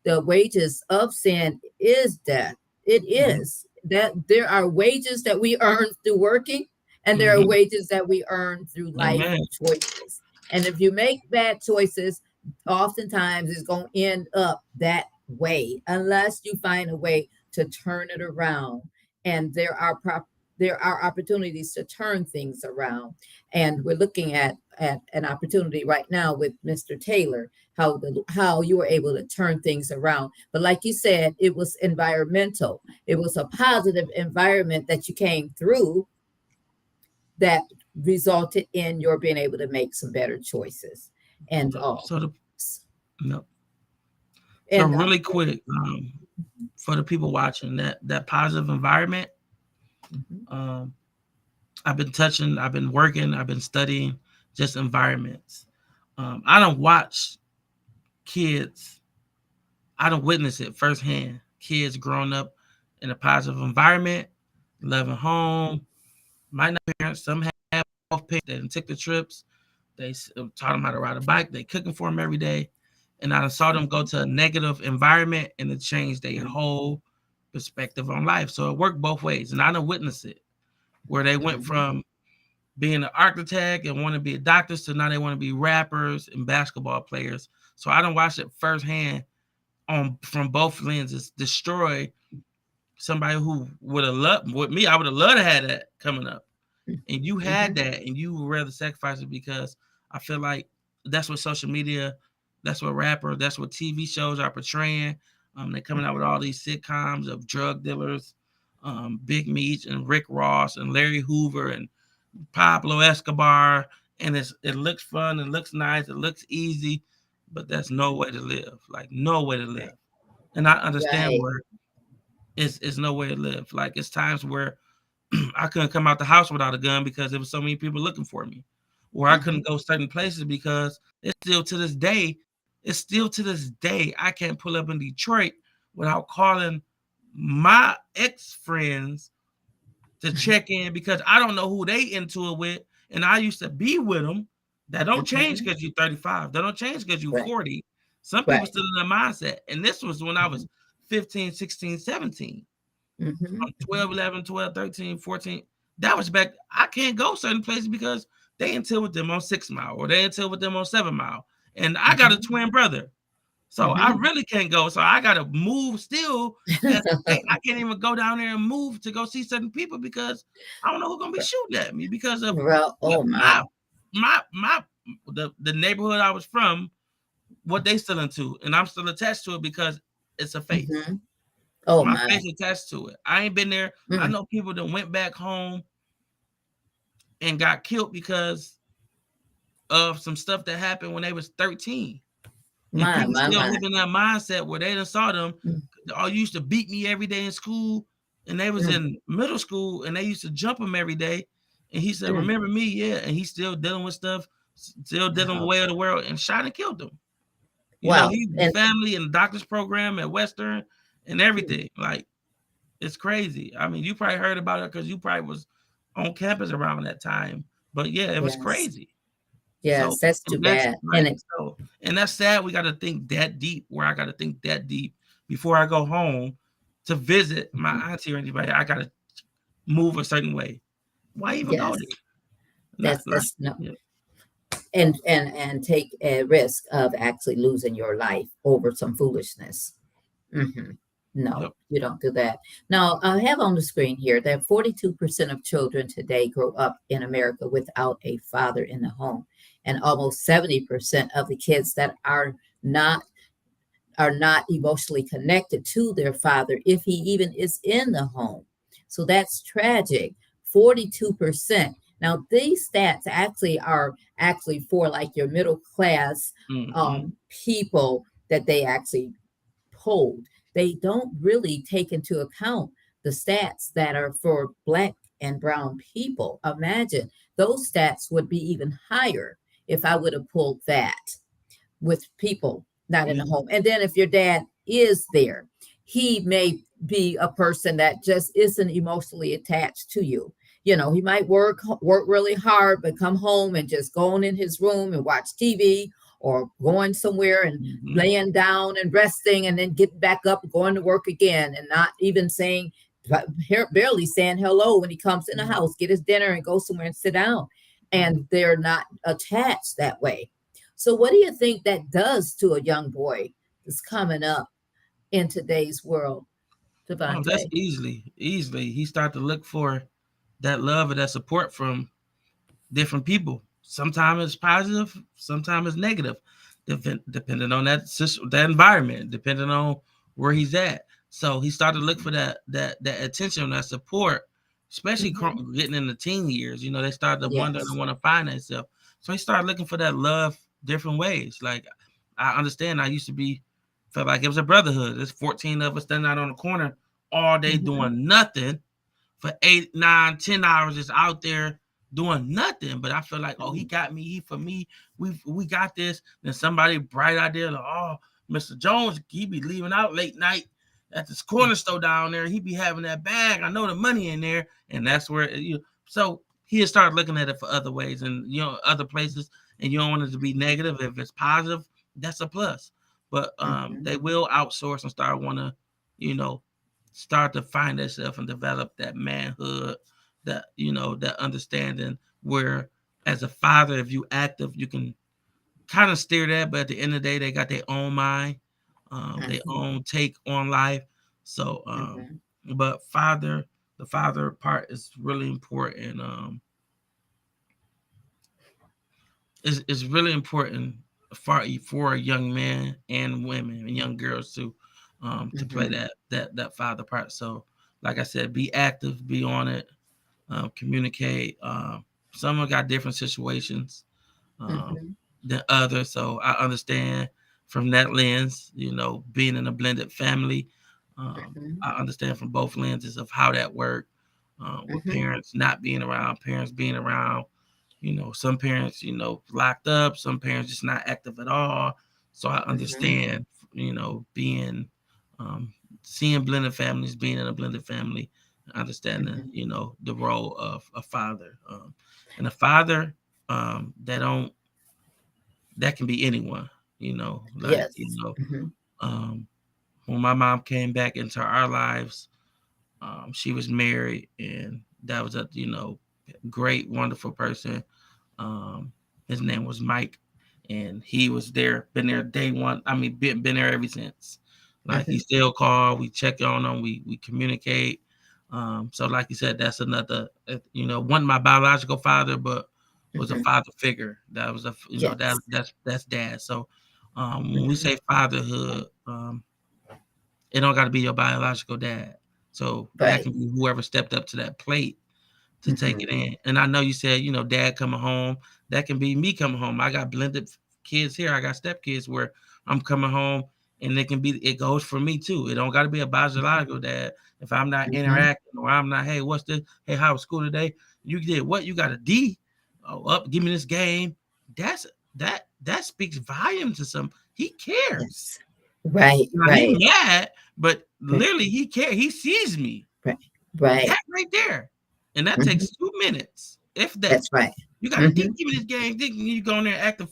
The wages of sin is death. It Yep. is that there are wages that we earn through working, and there are Mm-hmm. wages that we earn through life Amen. choices. And if you make bad choices, oftentimes it's going to end up that way unless you find a way to turn it around. And there are opportunities to turn things around, and we're looking at an opportunity right now with Mr. Taylor, how you were able to turn things around. But like you said, it was environmental. It was a positive environment that you came through that resulted in your being able to make some better choices and Yep. all. So yep. So And really quick, for the people watching, that positive environment, mhm, um, I've been working, I've been studying just environments. I don't watch kids, I don't witness it firsthand. Kids growing up in a positive environment, loving home, might not parents, some have both parents that took the trips, they taught them how to ride a bike, they cooking for them every day. And I saw them go to a negative environment and it changed their mhm, whole perspective on life. So it worked both ways. And I don't witness it where they went mhm, from being an architect and want to be a doctor to now they want to be rappers and basketball players. So I don't watch it firsthand on from both lenses destroy somebody who would have loved with me. I would have loved to have that coming up, and you had mhm, that, and you would rather sacrifice it because I feel like that's what social media, that's what rapper, that's what TV shows are portraying. They're coming out with all these sitcoms of drug dealers, Big Meech and Rick Ross and Larry Hoover and Pablo Escobar, and it looks fun, it looks nice, it looks easy, but that's no way to live. Like no way to right, live. And I understand right, where it's no way to live. Like it's times where I couldn't come out the house without a gun because there was so many people looking for me, or I mhm, couldn't go certain places because it's still to this day I can't pull up in Detroit without calling my ex friends to check in because I don't know who they into it with, and I used to be with them. That don't change Mhm. because you're 35. That don't change because you're Right. 40. Some people Right. still in that mindset, and this was when I was Mhm. 15, 16, 17. Mhm. 12, 11, 12, 13, 14. That was back. I can't go certain places because they until with them on 6 Mile or they until with them on 7 Mile. And I got a Mhm. twin brother. So I Mhm. really can't go. So I gotta move still. As I can't even go down there and move to go see certain people because I don't know who's gonna be shooting at me because of Well, what oh my. my the neighborhood I was from, what they still into, and I'm still attached to it because it's a face. Mhm. Oh My my. face attached to it. I ain't been there. I Mm. know people that went back home and got killed because of some stuff that happened when they was 13. And My, people my, still my. live in that mindset where they done saw them. Mm. All used to beat me every day in school, and they was Mm. in middle school, and they used to jump him every day. And he said, Mm. "Remember me?" Yeah, and he's still dealing with stuff, still dealing with Wow. way of the world, and shot and killed him. You know, Wow. he And family and the doctor's program at Western and everything. Like it's crazy. I mean, you probably heard about it because you probably was on campus around that time. But yeah, it was yes. crazy. So Yes, that's too and that's bad. And like it, so, and that's sad. We got to think that deep. Where I got to think that deep before I go home to visit my mhm. auntie or anybody. I got to move a certain way. Why even go Yes. there? Not like That's no. yeah. And take a risk of actually losing your life over some foolishness. Hmm. No, Yep. you don't do that. Now, I have on the screen here that 42% of children today grow up in America without a father in the home, and almost 70% of the kids that not are not emotionally connected to their father if he even is in the home. So that's tragic. 42%. Now, these stats actually are actually for like your middle class Mm-hmm. people that they actually polled. They don't really take into account the stats that are for Black and Brown people. Imagine those stats would be even higher if I would have pulled that with people not in Yeah. the home. And then if your dad is there, he may be a person that just isn't emotionally attached to you. You know, he might work really hard, but come home and just go on in his room and watch TV or going somewhere and Mm-hmm. laying down and resting and then getting back up, going to work again, and not even saying, barely saying hello when he comes in the house, get his dinner and go somewhere and sit down. And they're not attached that way. So, what do you think that does to a young boy that's coming up in today's world, Oh, that's Devante? easily. He start to look for that love or that support from different people. Sometimes it's positive, sometimes it's negative, depending on that environment, depending on where he's at. So he started to look for that attention, that support, especially Hmm. getting in the teen years. You know, they started to wonder and Yes. want to find themselves. So he started looking for that love different ways. Like I understand, I used to be felt like it was a brotherhood. There's 14 of us standing out on the corner all day Hmm. doing nothing for 8, 9, 10 hours just out there doing nothing. But I feel like, oh, he got me, he for me, we got this. Then somebody bright idea, like, oh, Mr. Jones, he be leaving out late night at this corner store down there. He be having that bag. I know the money in there, and that's where so he had started looking at it for other ways and other places. And you don't want it to be negative. If it's positive, that's a plus. But Hmm. they will outsource and start want to, you know, start to find themselves and develop that manhood, that that understanding where as a father, if you active, you can kind of steer that, but at the end of the day, they got their own mind, their Hmm. own take on life. So Hmm. but the father part is really important. Is really important for a young man and women and young girls to play Hmm. that father part. So, like I said, be active, be on it, communicate. Some have got different situations Hmm. than others, so I understand from that lens. Being in a blended family, Hmm. I understand from both lenses of how that worked. With Hmm. parents not being around, parents being around. Some parents, locked up, some parents just not active at all. So I Hmm. understand, being seeing blended families, being in a blended family, understanding, Mhm. the role of a father, and a father, that don't that can be anyone, like, Yes. Mhm. um, when my mom came back into our lives, she was married, and that was a, great, wonderful person. Um, his name was Mike, and he was there, been there day one. I mean, been there ever since. Like, he Mhm. still call, we check on him, we communicate. So like you said, that's another, wasn't my biological father, but was a Mhm. father figure. That was a, Yes. that's dad. So when we Mhm. say fatherhood, it don't got to be your biological dad. So that Right. can be whoever stepped up to that plate to take it Mhm. in. And I know you said, dad coming home. That can be me coming home. I got blended kids here. I got step kids where I'm coming home, and it goes for me too. It don't got to be a biological dad. If I'm not Mhm. interacting, or I'm not, hey, what's this? Hey, how was school today? You did what? You got a D? Oh, up, give me this game. That's that speaks volume to some. He cares. Yes. Right. Now he Right. mad, but Right. literally he cares. He sees me. Right. Right. That right there. And that Mhm. takes 2 minutes, if that. That's right. You got to Mhm. deep give me this game, thinking you go in there acting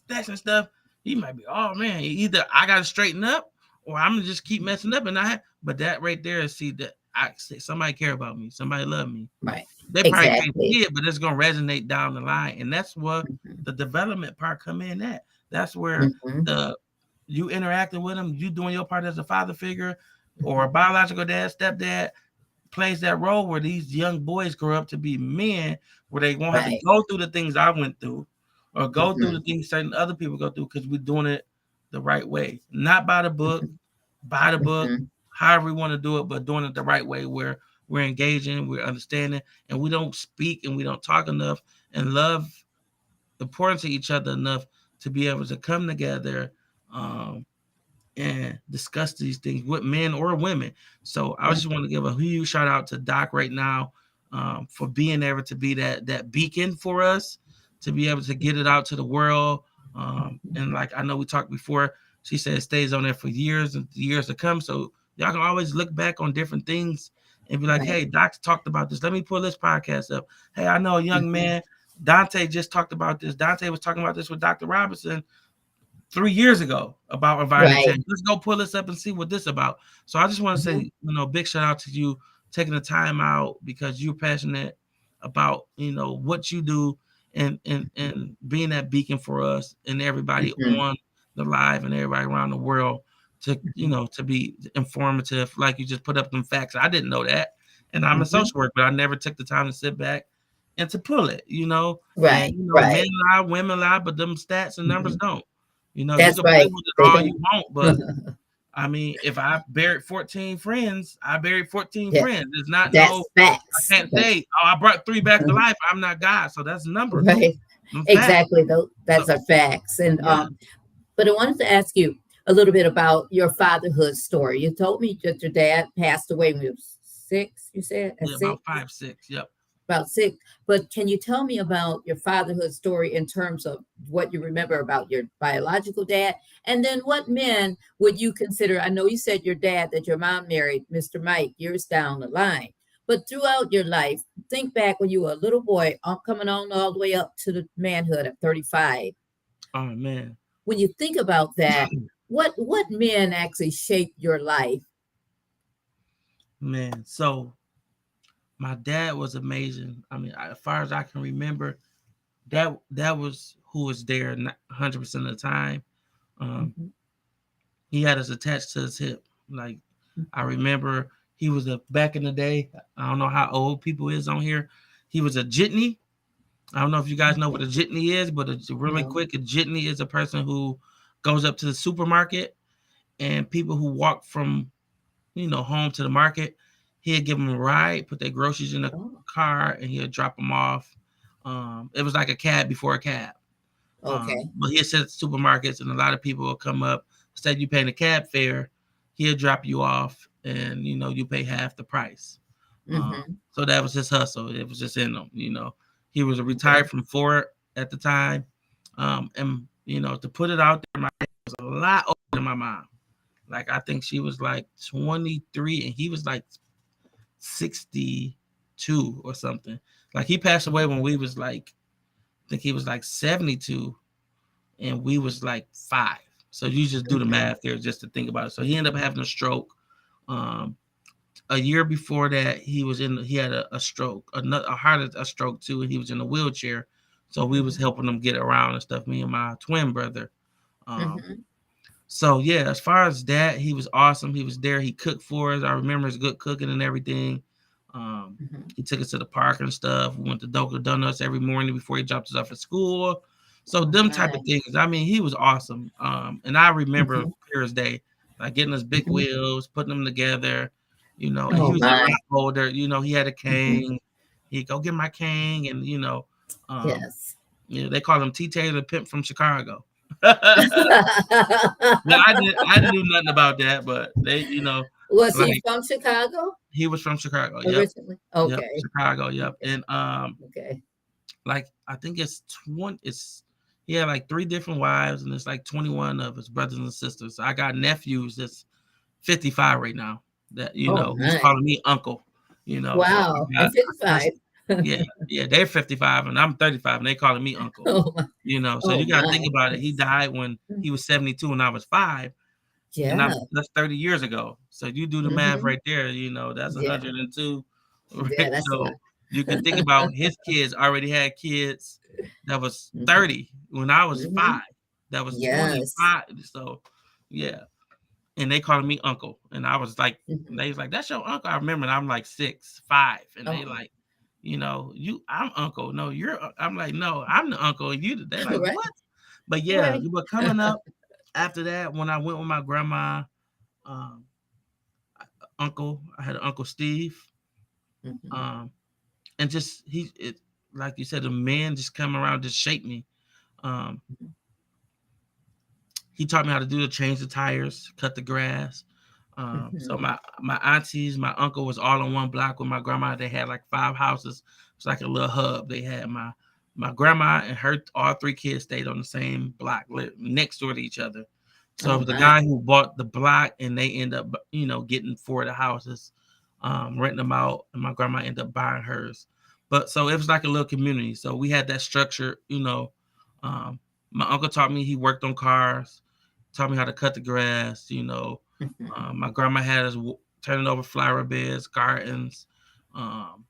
stats and stuff. He might be, oh man, either I got to straighten up, or I'm gonna just keep messing up. And but that right there is, see, that I say somebody care about me, somebody love me. Right. They probably can't Exactly. see it, but it's gonna resonate down the line, and that's where Mhm. the development part come in. That's where Mhm. the you interacting with them, you doing your part as a father figure, or a biological dad, stepdad, plays that role where these young boys grow up to be men, where they won't have to Right. go through the things I went through, or go through the Mhm. things certain other people go through, because we're doing it the right way, not by the book, Mhm. by the book, Mhm. however we want to do it, but doing it the right way, where we're engaging, we're understanding, and we don't speak and we don't talk enough and love important to each other enough to be able to come together, um, and discuss these things with men or women. So I just Right. want to give a huge shout out to Doc right now, for being able to be that beacon for us, to be able to get it out to the world. And like I know we talked before, she said it stays on there for years and years to come. So y'all can always look back on different things and be like, Right. hey, Doc's talked about this. Let me pull this podcast up. Hey, I know a young Mhm. man, Dante just talked about this. Dante was talking about this with Dr. Robinson 3 years ago about inviting Right. change. Let's go pull this up and see what this about. So I just want to say, Mhm. big shout out to you taking the time out, because you're passionate about, what you do, and being that beacon for us and everybody Mhm. on the live and everybody around the world, to, Mhm. to be informative. Like, you just put up them facts. I didn't know that. And I'm a Mhm. social worker, but I never took the time to sit back and to pull it, and, Right. men Right. lie, women lie, but them stats and numbers Mhm. don't. You That's can play right. with it They all you don't. want, but I mean, if I buried 14 friends, I buried 14 Yeah. friends. It's not, no, That's I facts. can't say, oh, I brought 3 back to life. I'm not God. So that's numbers. Right. Them facts. Exactly. Though So that's our facts. And yeah, but I wanted to ask you a little bit about your fatherhood story. You told me that your dad passed away when you were 6. You said at yeah, about 6. 5, 6. Yep. About 6. But can you tell me about your fatherhood story in terms of what you remember about your biological dad? And then what men would you consider? I know you said your dad that your mom married Mr. Mike years down the line. But throughout your life, think back when you were a little boy, coming on all the way up to the manhood at 35. Oh man. When you think about that, what men actually shaped your life? Man. So my dad was amazing. I mean, as far as I can remember, that was who was there 100% of the time. Um, Mhm. he had us attached to his hip. Like, I remember he was back in the day. I don't know how old people is on here. He was a jitney. I don't know if you guys know what a jitney is, but it's really No. quick. A jitney is a person who goes up to the supermarket, and people who walk from, home to the market, he'd give them a ride, put their groceries in the Oh, car, and he'd drop them off. It was like a cab before a cab. okay. But he'll sit at supermarkets, and a lot of people will come up. Instead of you paying the cab fare, he'll drop you off, and you pay half the price. Hmm. So that was his hustle. It was just in him. He was Okay. retired from Ford at the time, and to put it out there, my dad was a lot older than my mom. Like I think she was like 23 and he was like 62 or something. Like he passed away when we was like, I think he was like 72 and we was like 5. So you just do the Okay. math there just to think about it. So he ended up having a stroke. A year before that, he had a stroke, a stroke too, and he was in a wheelchair. So we was Mhm. helping him get around and stuff. Me and my twin brother. Um, Mhm. so yeah, as far as that, he was awesome. He was there. He cooked for us. I remember his good cooking and everything. Um, Mhm. he took us to the park and stuff. We went to Dunkin' Donuts every morning before he dropped us off at school. So Oh them type of my. things. I mean, he was awesome. And I remember Mhm. clear as day, like getting us big Mhm. wheels, putting them together. And he Oh was a my. lot older. He had a Mhm. cane. He'd go get my cane, and um, Yes. they call him T. Taylor, the pimp from Chicago. Well, I didn't do nothing about that, but Was he like from Chicago he was from Chicago. Yep, originally? yep, Okay. Chicago. Yep, Okay. and Okay. like I think it's 20. He had like 3 different wives, and it's like 21 of his brothers and sisters. So I got nephews that's 55 right now. That Oh who's my. calling me uncle. So Wow. I And got that's 55. yeah, yeah. They're 55 and I'm 35, and they calling me uncle. Oh my. So Oh you got to my. think about it. He Yes. died when he was 72 and I was 5. And Yeah. that's 30 years ago. So you do the math Hmm. right there, that's Yeah. 102. Yeah. Right? That's a So lot. you can think about his kids already had kids that was Hmm. 30 when I was Hmm. 5. That was Yes. 25. So yeah. And they calling me uncle. And I was like, Hmm. they was like, that's your uncle. I remember, and I'm like 6, 5. And they Oh, like, I'm uncle. No, I'm like, no, I'm the uncle. They're like, right. what? But yeah, Right. but coming up after that, when I went with my grandma, um, I had an Uncle Steve, Hmm. um, and like you said, the man just come around, just shaped me. Um, he taught me how to change the tires, cut the grass. So Hmm. my aunties, my uncle was all on one block with my grandma. They had like 5 houses. It's like a little hub. They had my grandma and her all 3 kids stayed on the same block, next door to each other. So Oh it was the my. guy who bought the block, and they end up getting 4 of the houses, renting them out, and my grandma ended up buying hers. But so it was like a little community. So we had that structure. Um, my uncle taught me. He worked on cars, taught me how to cut the grass. Hmm. My grandma had us turning over flower beds, gardens, um,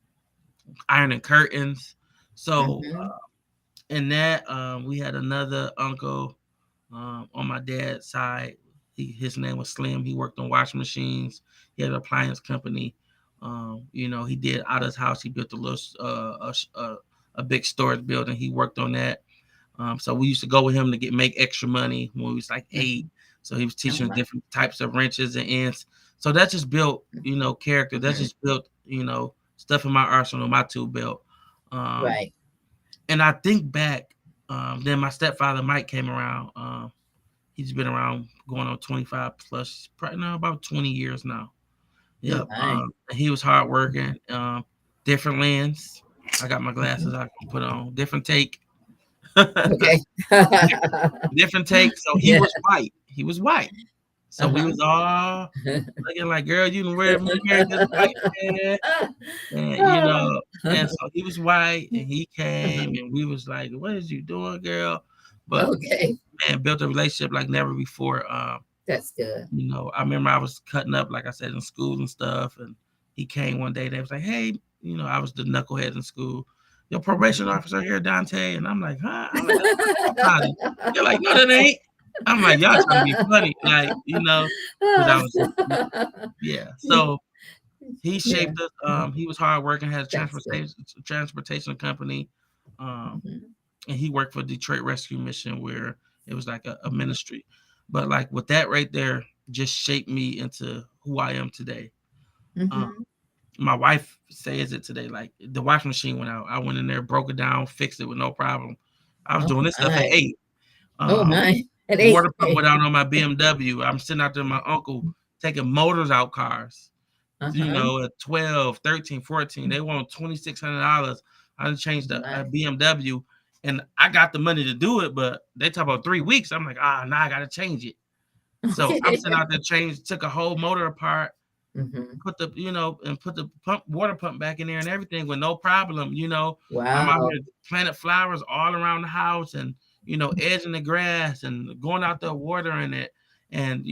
ironing curtains. So Hmm. in that, we had another uncle on my dad's side. His name was Slim. He worked on washing machines. He had an appliance company. He did out of his house. He built a little a big storage building. He worked on that. So we used to go with him to make extra money when we was like 8. Hmm. So he was Oh teaching us my. different types of wrenches and ends. So that just built, character. That Hmm. just built, stuff in my arsenal, my tool belt. Um, Right. and I think back, then my stepfather Mike came around. He's been around going on 25 plus, probably now about 20 years now. Oh Yep. my. He was hardworking. Different lens. I got my Hmm. glasses I can put on. Different take. Okay. Different take. So he Yeah. was white. He was white. So we Uh-huh. was all looking like, girl, you can marry this white man. And Oh. and so he was white and he came and we was like, what is you doing, girl? But Okay. man, built a relationship like never before. That's good. I remember I was cutting up, like I said, in school and stuff, and he came one day. They was like, "Hey, I was the knucklehead in school. Your probation officer here, Dante." And I'm like, "Huh?" I'm like, "That's my stepfather." They're like, "No, that ain't." I'm like, "Y'all trying to be funny, like, because I was, yeah." So he Yeah. shaped us. He was hard working, had a That's good. transportation company, um, Mhm. and he worked for Detroit Rescue Mission, where it was like a ministry. But like with that right there, just shaped me into who I am today. Um, Mhm. my wife says it today. Like the washing machine went out, I went in there, broke it down, fixed it with no problem. I was Oh doing this stuff at my. 8. Oh Um, my. At 8. Water pump went out on my BMW. I'm sitting out there, with my uncle taking motors out cars. Uh-huh. At 12, 13, 14, they want $2,600. I done changed a My. BMW, and I got the money to do it, but they talk about 3 weeks. I'm like, now I got to change it. So I'm sitting out there took a whole motor apart, Mm-hmm. put the, and put the water pump back in there and everything with no problem. I'm out Wow. here planting flowers all around the house and, edging the grass and going out there watering it. And,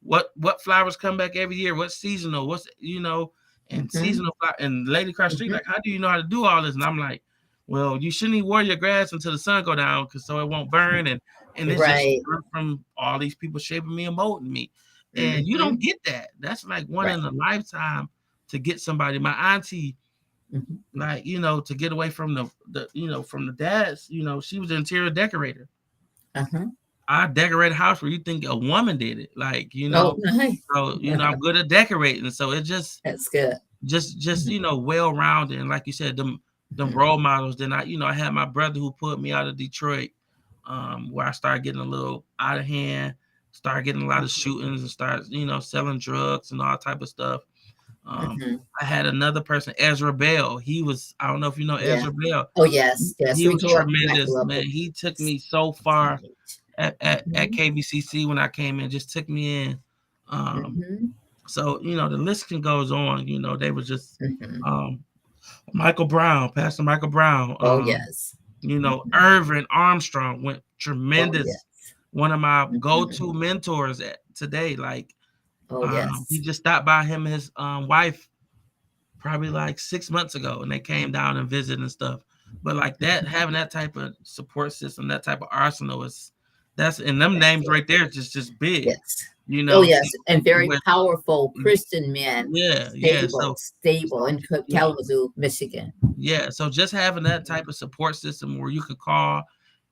what flowers come back every year, what's seasonal, and Mm-hmm. seasonal flower. And Lady across the street, Mm-hmm. like, how do you know how to do all this? And I'm like, well, you shouldn't even water your grass until the sun go down, so it won't burn. And it's just Right. from all these people shaping me and molding me. And you Mm-hmm. don't get that. That's like one Right. in a lifetime to get somebody. My auntie, Mm-hmm. like, to get away from from the dads, she was an interior decorator. Uh-huh. I decorate a house where you think a woman did it. Like, Oh, nice. so, I'm good at decorating. So it just, That's good. just, just, Mm-hmm. well-rounded. And like you said, them Mm-hmm. role models. Then I had my brother who put me out of Detroit, where I started getting a little out of hand, started getting a lot of shootings and started, selling drugs and all type of stuff. Um, Mm-hmm. I had another person, Ezra Bell. I don't know if you know Yeah. Ezra Bell. Oh, yes. Yes. He We was grew up. I tremendous, grew up man. with He took the me so same far age. at Mm-hmm. KBCC when I came in, just took me in. Um, Mm-hmm. so, the list can goes on. They were just Mm-hmm. um, Michael Brown, Pastor Michael Brown, Oh, yes. Mm-hmm. Irvin Armstrong went Oh, tremendous. yes. One of my Mm-hmm. go-to mentors today. Like, Oh, he yes. just stopped by him and his wife probably like 6 months ago, and they came down and visited and stuff. But like that, Mm-hmm. having that type of support system, that type of arsenal that's and them That's names good. right there just big, Yes. Oh, yes. And very with powerful Christian men, yeah. stable, So stable in yeah, Kalamazoo, Michigan. yeah. So just having that Mm-hmm. type of support system where you could call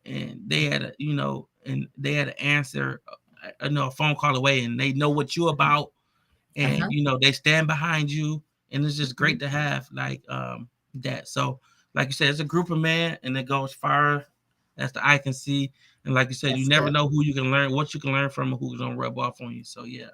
and they had an answer, a phone call away, and they know what you about, and Uh-huh. they stand behind you, and it's just Mm-hmm. great to have like that. So like you said, it's a group of men, and it goes far as the eye can see. And like you said, you That's never good. know who you can learn, what you can learn from, and who's gonna rub off on you. So yeah.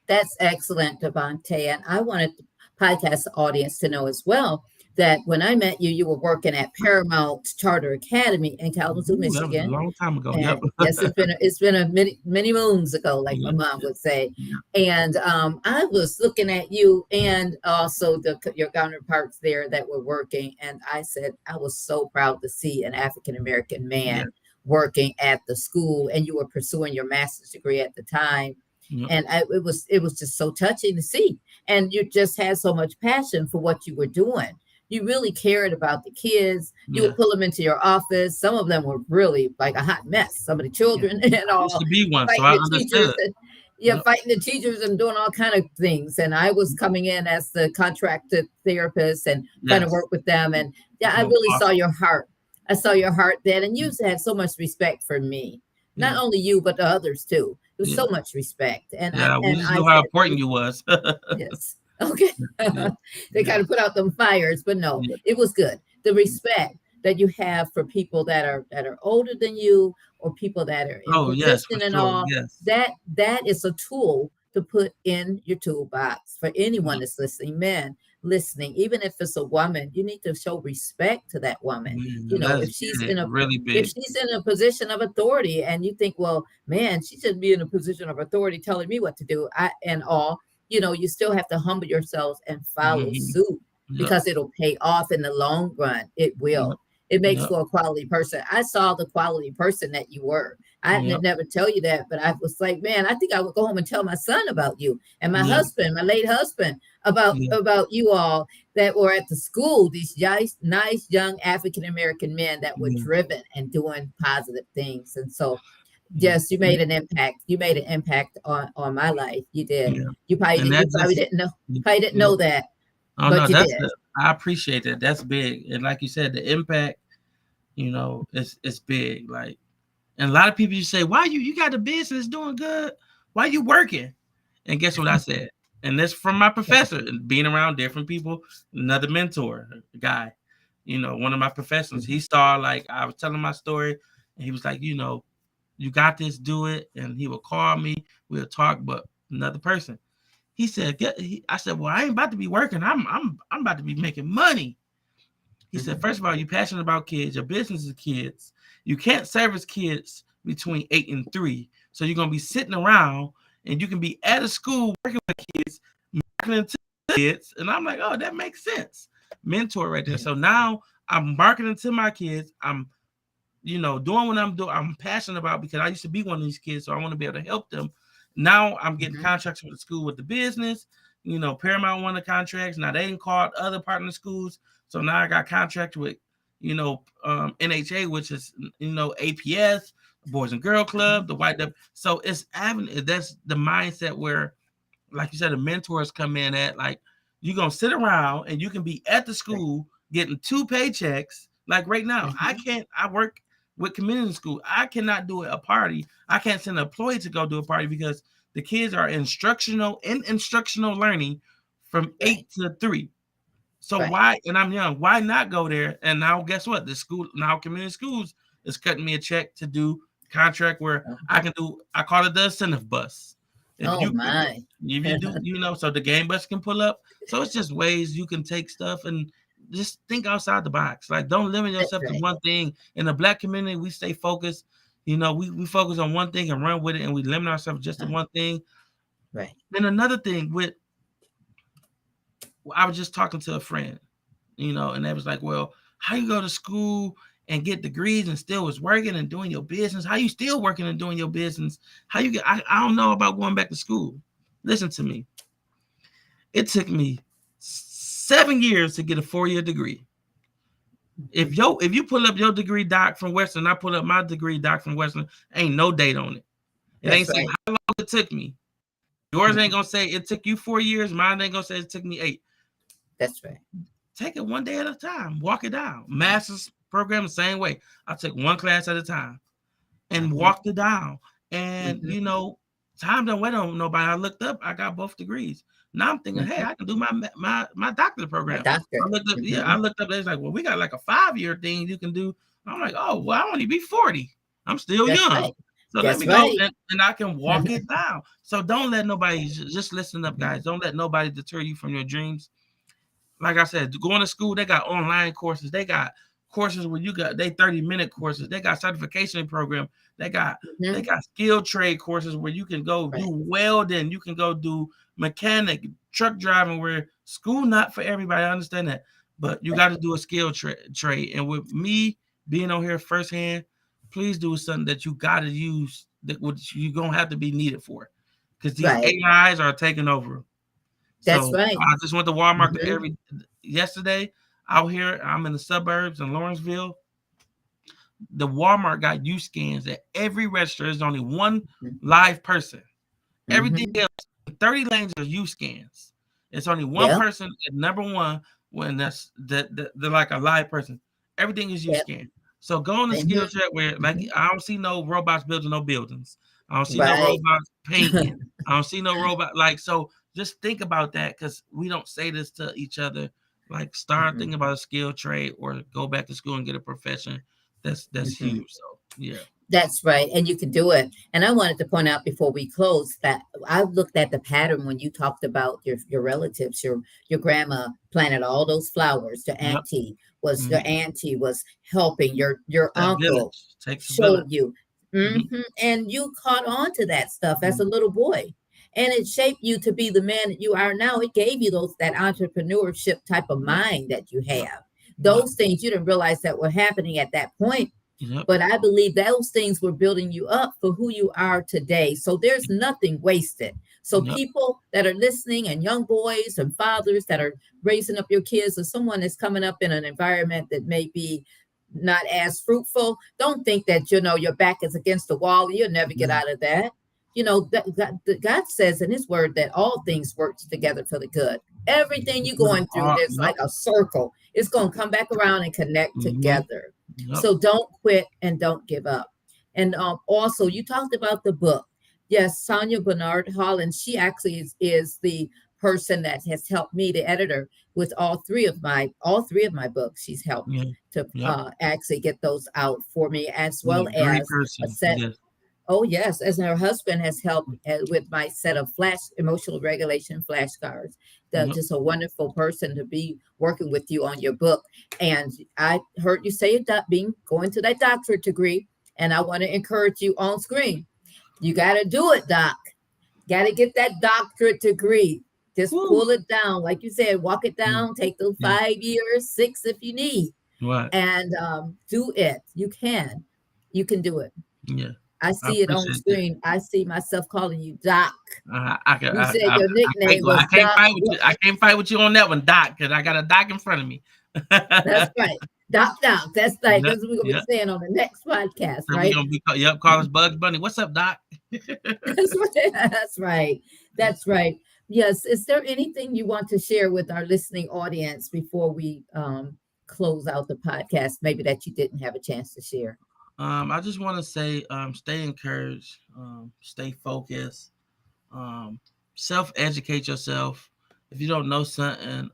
That's excellent, Daunta. And I wanted the podcast audience to know as well that when I met you, you were working at Paramount Charter Academy in Kalamazoo, Ooh, that was a Michigan. long time ago. Yep. And yes, it's been a many moons ago, like my Yeah, mom would say. yeah, And I was looking at you and also your counterparts there that were working, and I said I was so proud to see an African American yeah, man working at the school, and you were pursuing your master's degree at the time. yeah, And it was just so touching to see, and you just had so much passion for what you were doing. You really cared about the kids. You yeah, would pull them into your office. Some of them were really like a hot mess. Some of the yeah. children and I used all to be one, so fighting I the teachers understood. and yeah, Yep. fighting the teachers and doing all kind of things. And I was coming in as the contracted therapist and trying to Yes. work with them. And yeah, I No, really saw awesome. your heart. I saw your heart then, and you had so much respect for me. Not Yeah, only you, but the others too. There was yeah, so much respect, and I yeah. We and just I knew how said, important you was. yes. Okay. Yeah, They kind yeah, of put out them fires, but no, yeah. it was good. The respect that you have for people that are older than you or people that are in Oh yes, for position and sure. all, Yes. that is a tool to put in your toolbox for anyone Yeah, that's listening, men listening, even if it's a woman, you need to show respect to that woman. man, If that's she's big, in a really if big. she's in a position of authority and you think, well, man, she shouldn't be in a position of authority telling me what to do, and all, you still have to humble yourselves and follow Hmm. suit Yep, because it'll pay off in the long run. It yep, will. It makes yep, for a quality person. I saw the quality person that you were. I didn't yep, never tell you that, but I was like, man, I think I would go home and tell my son about you and my yeah, husband, my late husband, about yeah, about you all that were at the school. These nice young African American men that were yeah, driven and doing positive things. And so yeah, yes, you made an impact. You made an impact on my life. You did. yeah. You probably And did, that you probably just, didn't know. yeah, Probably didn't yeah. know that, Oh no, but you that's did. the. I appreciate that. That's big, and like you said, the impact. It's big. Like, and a lot of people, you say, why you got the business doing good? Why you working? And guess what I said? And this from my professor, and being around different people, another mentor, guy, one of my professors. He saw, like, I was telling my story, and he was like, you got this, do it. And he would call me, we'll talk, but another person. He said, I said, well, I ain't about to be working. I'm about to be making money. He said, Mhm. first of all, you're passionate about kids. Your business is kids. You can't service kids between 8 and 3. So you're gonna be sitting around and you can be at a school working with kids, marketing to kids. And I'm like, oh, that makes sense. Mentor right there. So now I'm marketing to my kids. I'm, doing what I'm doing. I'm passionate about because I used to be one of these kids, so I want to be able to help them. Now I'm getting contracts with the school with the business. Paramount won the contracts. Now they didn't call other partner schools. So now I got contract with, NHA, which is, APS, Boys and Girl Club, the White. So it's that's the mindset where, like you said, the mentors come in at, like, you're going to sit around and you can be at the school getting 2 paychecks. Like right now, I work with community school. I cannot do a party. I can't send an employee to go do a party because the kids are instructional learning from 8 to 3. So why, and I'm young, why not go there? And now guess what? The school, now community schools is cutting me a check to do contract where I call it the incentive bus. If you do, so the game bus can pull up. So it's just ways you can take stuff and just think outside the box. Like, don't limit yourself to one thing. In the Black community, we stay focused. We focus on one thing and run with it, and we limit ourselves just to one thing. Right. Then another thing I was just talking to a friend, and they was like, well, how you go to school and get degrees and still was working and doing your business? How you still working and doing your business? How you get, I don't know about going back to school. Listen to me. It took me 7 years to get a 4-year degree. If you pull up your degree doc from Western, I pull up my degree doc from Western, ain't no date on it. It ain't say how long it took me. Yours ain't gonna say it took you 4 years. Mine ain't gonna say it took me 8. That's right. Take it one day at a time. Walk it down. Master's program the same way. I took one class at a time and walked it down. And time don't wait on nobody. I looked up. I got both degrees. Now I'm thinking, hey, I can do my doctorate program. I looked up. I looked up. It's like, well, we got like a 5-year thing you can do. I'm like, oh, well, I only be 40. I'm still young. Right. So let me go and I can walk it down. So don't let nobody, just listen up, guys. Don't let nobody deter you from your dreams. Like I said, going to school, they got online courses. They got courses where they 30-minute courses. They got certification program. They got skill trade courses where you can go do welding. You can go do mechanic, truck driving, where school not for everybody. I understand that. But you got to do a skill trade. And with me being on here firsthand, please do something that you got to use, that you're going to have to be needed for. Because these AIs are taking over. That's right. I just went to Walmart yesterday out here. I'm in the suburbs in Lawrenceville. The Walmart got U scans at every register. There's only one live person. Everything else, 30 lanes are U scans. It's only one person at number one when they're like a live person. Everything is U scan. So go on the skill check where I don't see no robots building no buildings. I don't see no robots painting. I don't see no robot so. Just think about that, because we don't say this to each other. Like, start thinking about a skill trade or go back to school and get a profession. That's huge. So yeah. That's right. And you can do it. And I wanted to point out before we close that I looked at the pattern when you talked about your relatives. Your grandma planted all those flowers. Your auntie was helping. Your uncle showed you. And you caught on to that stuff as a little boy. And it shaped you to be the man that you are now. It gave you that entrepreneurship type of mind that you have. Those things you didn't realize that were happening at that point. But I believe those things were building you up for who you are today. So there's nothing wasted. So people that are listening, and young boys and fathers that are raising up your kids, or someone that's coming up in an environment that may be not as fruitful, don't think that, your back is against the wall. You'll never get out of that. God says in his word that all things work together for the good. Everything you're going through, there's like a circle. It's going to come back around and connect together. So don't quit and don't give up. And also, you talked about the book. Yes, Sonia Bernard Holland, she actually is the person that has helped me, the editor, with all three of my books. She's helped to actually get those out for me, as well as a set. Oh, yes. As her husband has helped with my set of emotional regulation flashcards. Just a wonderful person to be working with you on your book. And I heard you say going to that doctorate degree, and I want to encourage you on screen. You got to do it, Doc. Got to get that doctorate degree. Just Woo. pull it down. Like you said, walk it Yeah. down, take those Yeah. 5 years, 6 if you need, What? and do it. You can. You can do it. Yeah. I I see it on the appreciate that. screen. I see myself calling you Doc. I can. You said your Can't nickname go. I was can't Doc. fight with you. I can't fight with you on that one, Doc, because I got a Doc in front of me. That's right. Doc Doc. That's right. Yep. That's what we're gonna Yep. be saying on the next podcast, So we right? gonna be. Yep. Call us Bugs Bunny. What's up, Doc? That's right. That's right. That's right. Yes. Is there anything you want to share with our listening audience before we close out the podcast? Maybe that you didn't have a chance to share. I just want to say, stay encouraged, stay focused, um, self-educate yourself. If you don't know something,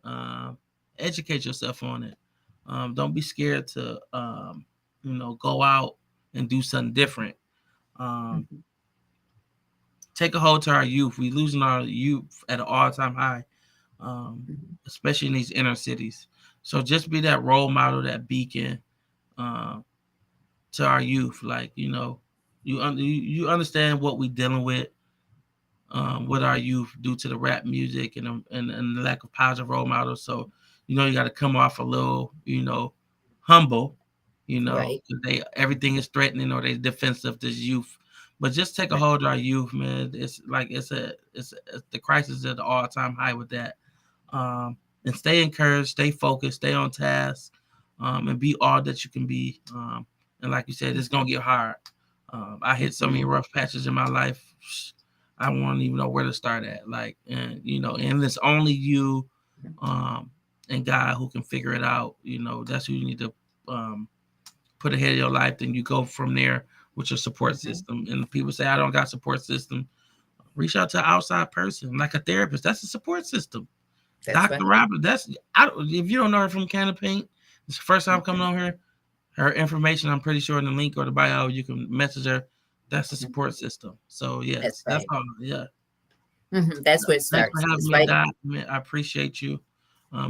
educate yourself on it. Don't be scared to, go out and do something different. Um, Mhm, Take a hold to our youth. We losing our youth at an all-time high, mhm, especially in these inner cities. So just be that role model, that beacon, uh, to our youth. Like, you understand what we dealing with our youth due to the rap music and the lack of positive role models. So, you got to come off a little, humble, right. because they everything is threatening or they defensive this youth. But just take a Right. hold of our youth, man. It's like it's the crisis is at the all time high with that. And stay encouraged, stay focused, stay on task, and be all that you can be. And like you said, it's gonna get hard. I hit so many rough patches in my life. I won't even know where to start at. Like, and it's only you, um, and God who can figure it out. That's who you need to um, put ahead of your life. Then you go from there with your support Mhm. system. And people say I don't got support system. Reach out to an outside person, like a therapist. That's a support system. That's Dr. right. Robert, if you don't know her from Can of Paint, it's the first time coming on here. Her information, I'm pretty sure in the link or the bio, you can message her. That's the Mhm. support system. So That's yes, that's right. all. Yeah. That's where it Thanks for starts. having It's me, right. Doc. Man, I appreciate you.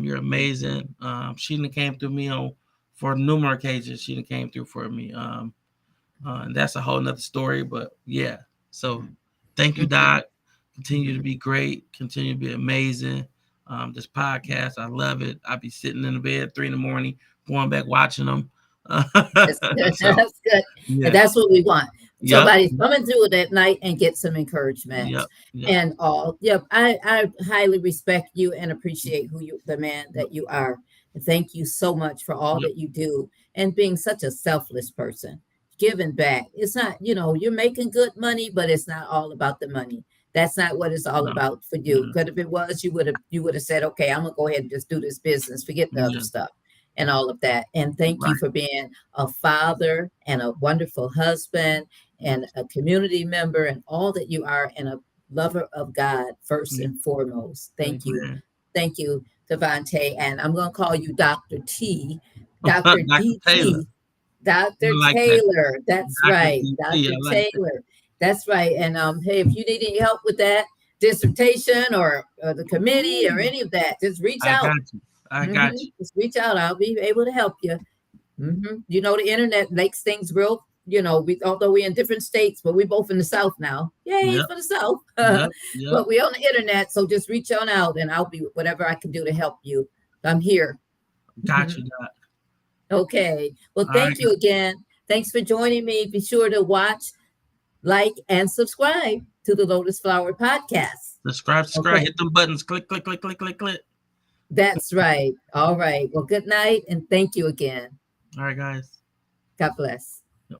You're amazing. She done came through me on for numerous occasions. She done came through for me. And that's a whole nother story. But yeah. So thank you, Mhm. Doc. Continue to be great. Continue to be amazing. This podcast, I love it. I be sitting in the bed 3 in the morning, going back watching them. That's good. So That's good. And yeah. that's what we want. Yep. Somebody's coming through it at night and get some encouragement Yep. Yep. and all. Yep. I highly respect you and appreciate the man Yep. that you are. And thank you so much for all Yep. that you do and being such a selfless person. Giving back. It's not, you're making good money, but it's not all about the money. That's not what it's all No. about for you. No. Because if it was, you would have said, okay, I'm gonna go ahead and just do this business, forget the other Yeah. stuff and all of that. And thank you Right. for being a father and a wonderful husband and a community member and all that you are and a lover of God first Yeah. and foremost. Thank you. Amen. Thank you, Devontae. And I'm going to call you Dr. T, Dr. Dr. Taylor. DT, Dr. I like that. Taylor. That's Dr. right. DT. Dr. I like that. Taylor. That's right. And hey, if you need any help with that dissertation or the committee or Ooh, any of that, just reach I out. got you. I got you. Just reach out. I'll be able to help you. The internet makes things real. Although we're in different states, but we both in the South now. Yay Yep. for the South! Yep. Yep. But we on the internet, so just reach on out, and I'll be whatever I can do to help you. I'm here. Got you, Doc. Okay. Well, All right. thank you again. Thanks for joining me. Be sure to watch, like, and subscribe to the Lotus Flower Podcast. Subscribe. Okay. Hit them buttons. Click, click, click, click, click, click. That's right. All right. Well, good night, and thank you again. All right, guys. God bless. Yep.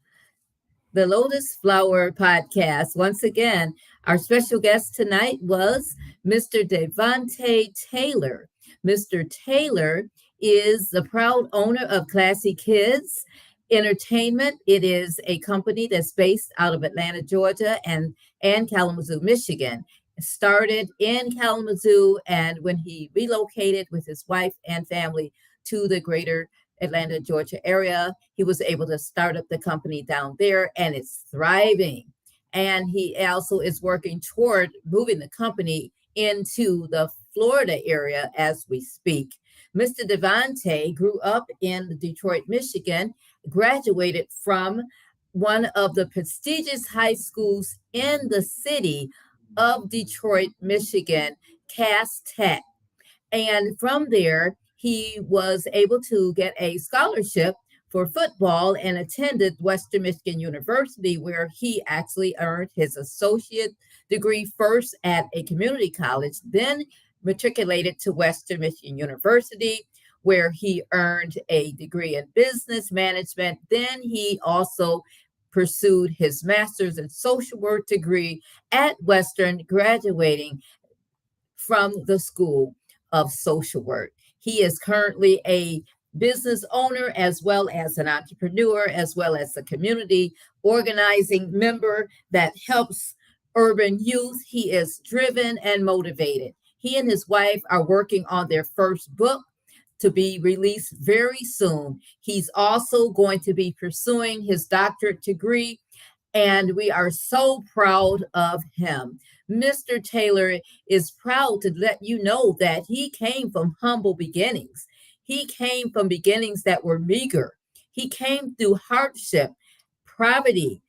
The Lotus Flower Podcast. Once again, our special guest tonight was Mr. Daunta Taylor. Mr. Taylor is the proud owner of Classy Kids Entertainment. It is a company that's based out of Atlanta, Georgia, and Kalamazoo, Michigan. Started in Kalamazoo, and when he relocated with his wife and family to the greater Atlanta, Georgia area, he was able to start up the company down there and it's thriving. And he also is working toward moving the company into the Florida area as we speak. Mr. Devontae grew up in Detroit, Michigan, graduated from one of the prestigious high schools in the city of Detroit, Michigan, Cass Tech. And from there, he was able to get a scholarship for football and attended Western Michigan University, where he actually earned his associate degree first at a community college, then matriculated to Western Michigan University, where he earned a degree in business management. Then he also pursued his master's in social work degree at Western, graduating from the School of Social Work. He is currently a business owner as well as an entrepreneur, as well as a community organizing member that helps urban youth. He is driven and motivated. He and his wife are working on their first book to be released very soon. He's also going to be pursuing his doctorate degree, and we are so proud of him. Mr. Taylor is proud to let you know that he came from humble beginnings. He came from beginnings that were meager. He came through hardship, poverty,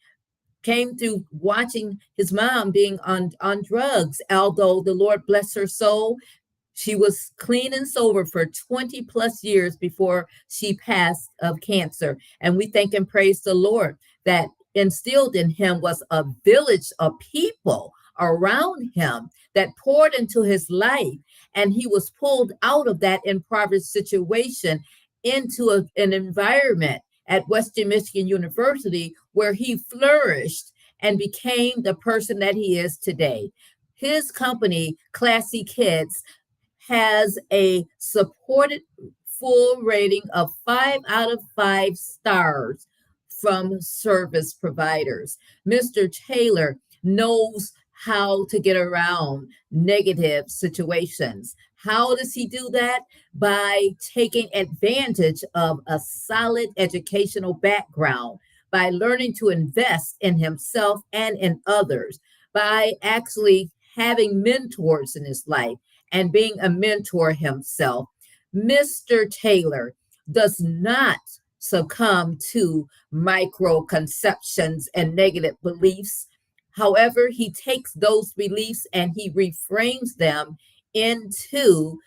came through watching his mom being on drugs, although the Lord bless her soul. She was clean and sober for 20 plus years before she passed of cancer. And we thank and praise the Lord that instilled in him was a village of people around him that poured into his life. And he was pulled out of that impoverished situation into an environment at Western Michigan University where he flourished and became the person that he is today. His company, Classy Kids, has a supported full rating of 5 out of 5 stars from service providers. Mr. Taylor knows how to get around negative situations. How does he do that? By taking advantage of a solid educational background, by learning to invest in himself and in others, by actually having mentors in his life and being a mentor himself. Mr. Taylor does not succumb to microconceptions and negative beliefs. However, he takes those beliefs and he reframes them into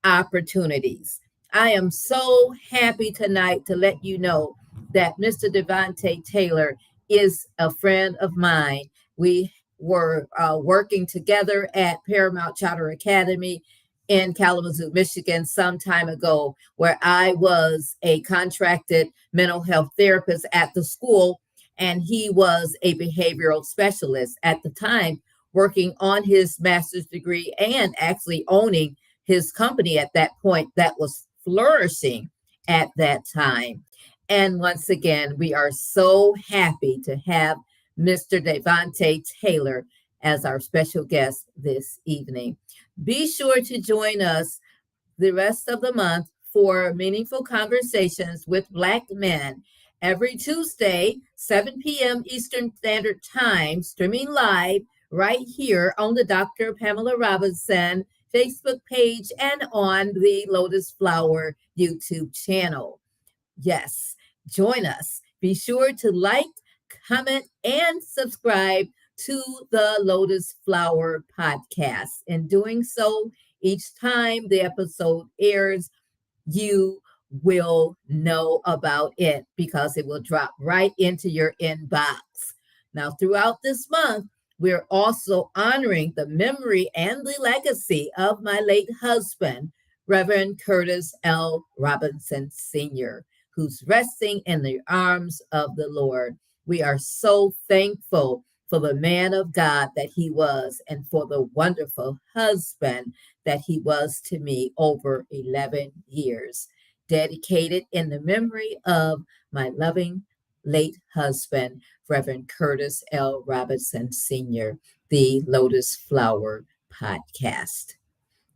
opportunities. I am so happy tonight to let you know that Mr. Daunta Taylor is a friend of mine. We were working together at Paramount Charter Academy in Kalamazoo, Michigan, some time ago, where I was a contracted mental health therapist at the school, and he was a behavioral specialist at the time, working on his master's degree and actually owning his company at that point that was flourishing at that time. And once again, we are so happy to have Mr. Daunta Taylor as our special guest this evening. Be sure to join us the rest of the month for meaningful conversations with Black men every Tuesday, 7 p.m. Eastern Standard Time, streaming live right here on the Dr. Pamela Robinson Facebook page and on the Lotus Flower YouTube channel. Yes, join us. Be sure to like, comment, and subscribe to the Lotus Flower Podcast. In doing so, each time the episode airs, you will know about it because it will drop right into your inbox. Now, throughout this month, we're also honoring the memory and the legacy of my late husband, Reverend Curtis L. Robinson Sr., who's resting in the arms of the Lord. We are so thankful for the man of God that he was and for the wonderful husband that he was to me over 11 years, dedicated in the memory of my loving late husband, Reverend Curtis L. Robinson Sr., the Lotus Flower Podcast.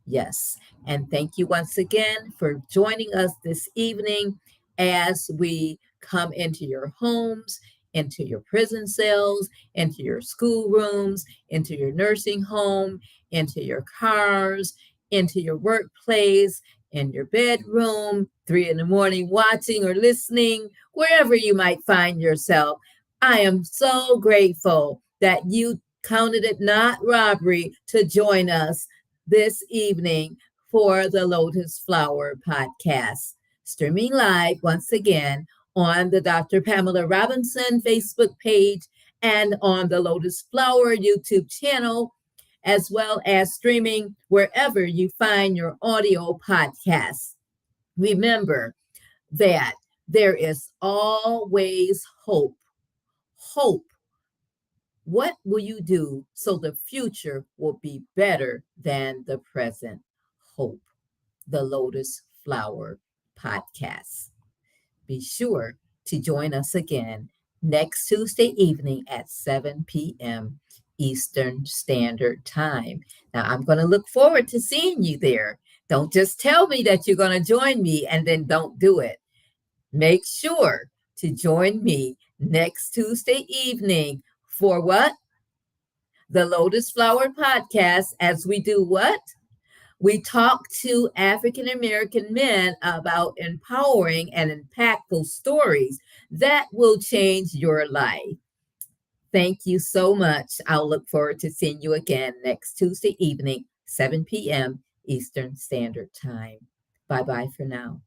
Yes, and thank you once again for joining us this evening as we come into your homes, into your prison cells, into your schoolrooms, into your nursing home, into your cars, into your workplace, in your bedroom, 3 a.m, watching or listening, wherever you might find yourself. I am so grateful that you counted it not robbery to join us this evening for the Lotus Flower Podcast, streaming live once again on the Dr. Pamela Robinson Facebook page and on the Lotus Flower YouTube channel, as well as streaming wherever you find your audio podcasts. Remember that there is always hope. Hope. What will you do so the future will be better than the present? Hope. The Lotus Flower Podcast. Be sure to join us again next Tuesday evening at 7 p.m. Eastern Standard Time. Now, I'm going to look forward to seeing you there. Don't just tell me that you're going to join me and then don't do it. Make sure to join me next Tuesday evening for what? The Lotus Flower Podcast, as we do what? We talk to African American men about empowering and impactful stories that will change your life. Thank you so much. I'll look forward to seeing you again next Tuesday evening, 7 p.m. Eastern Standard Time. Bye-bye for now.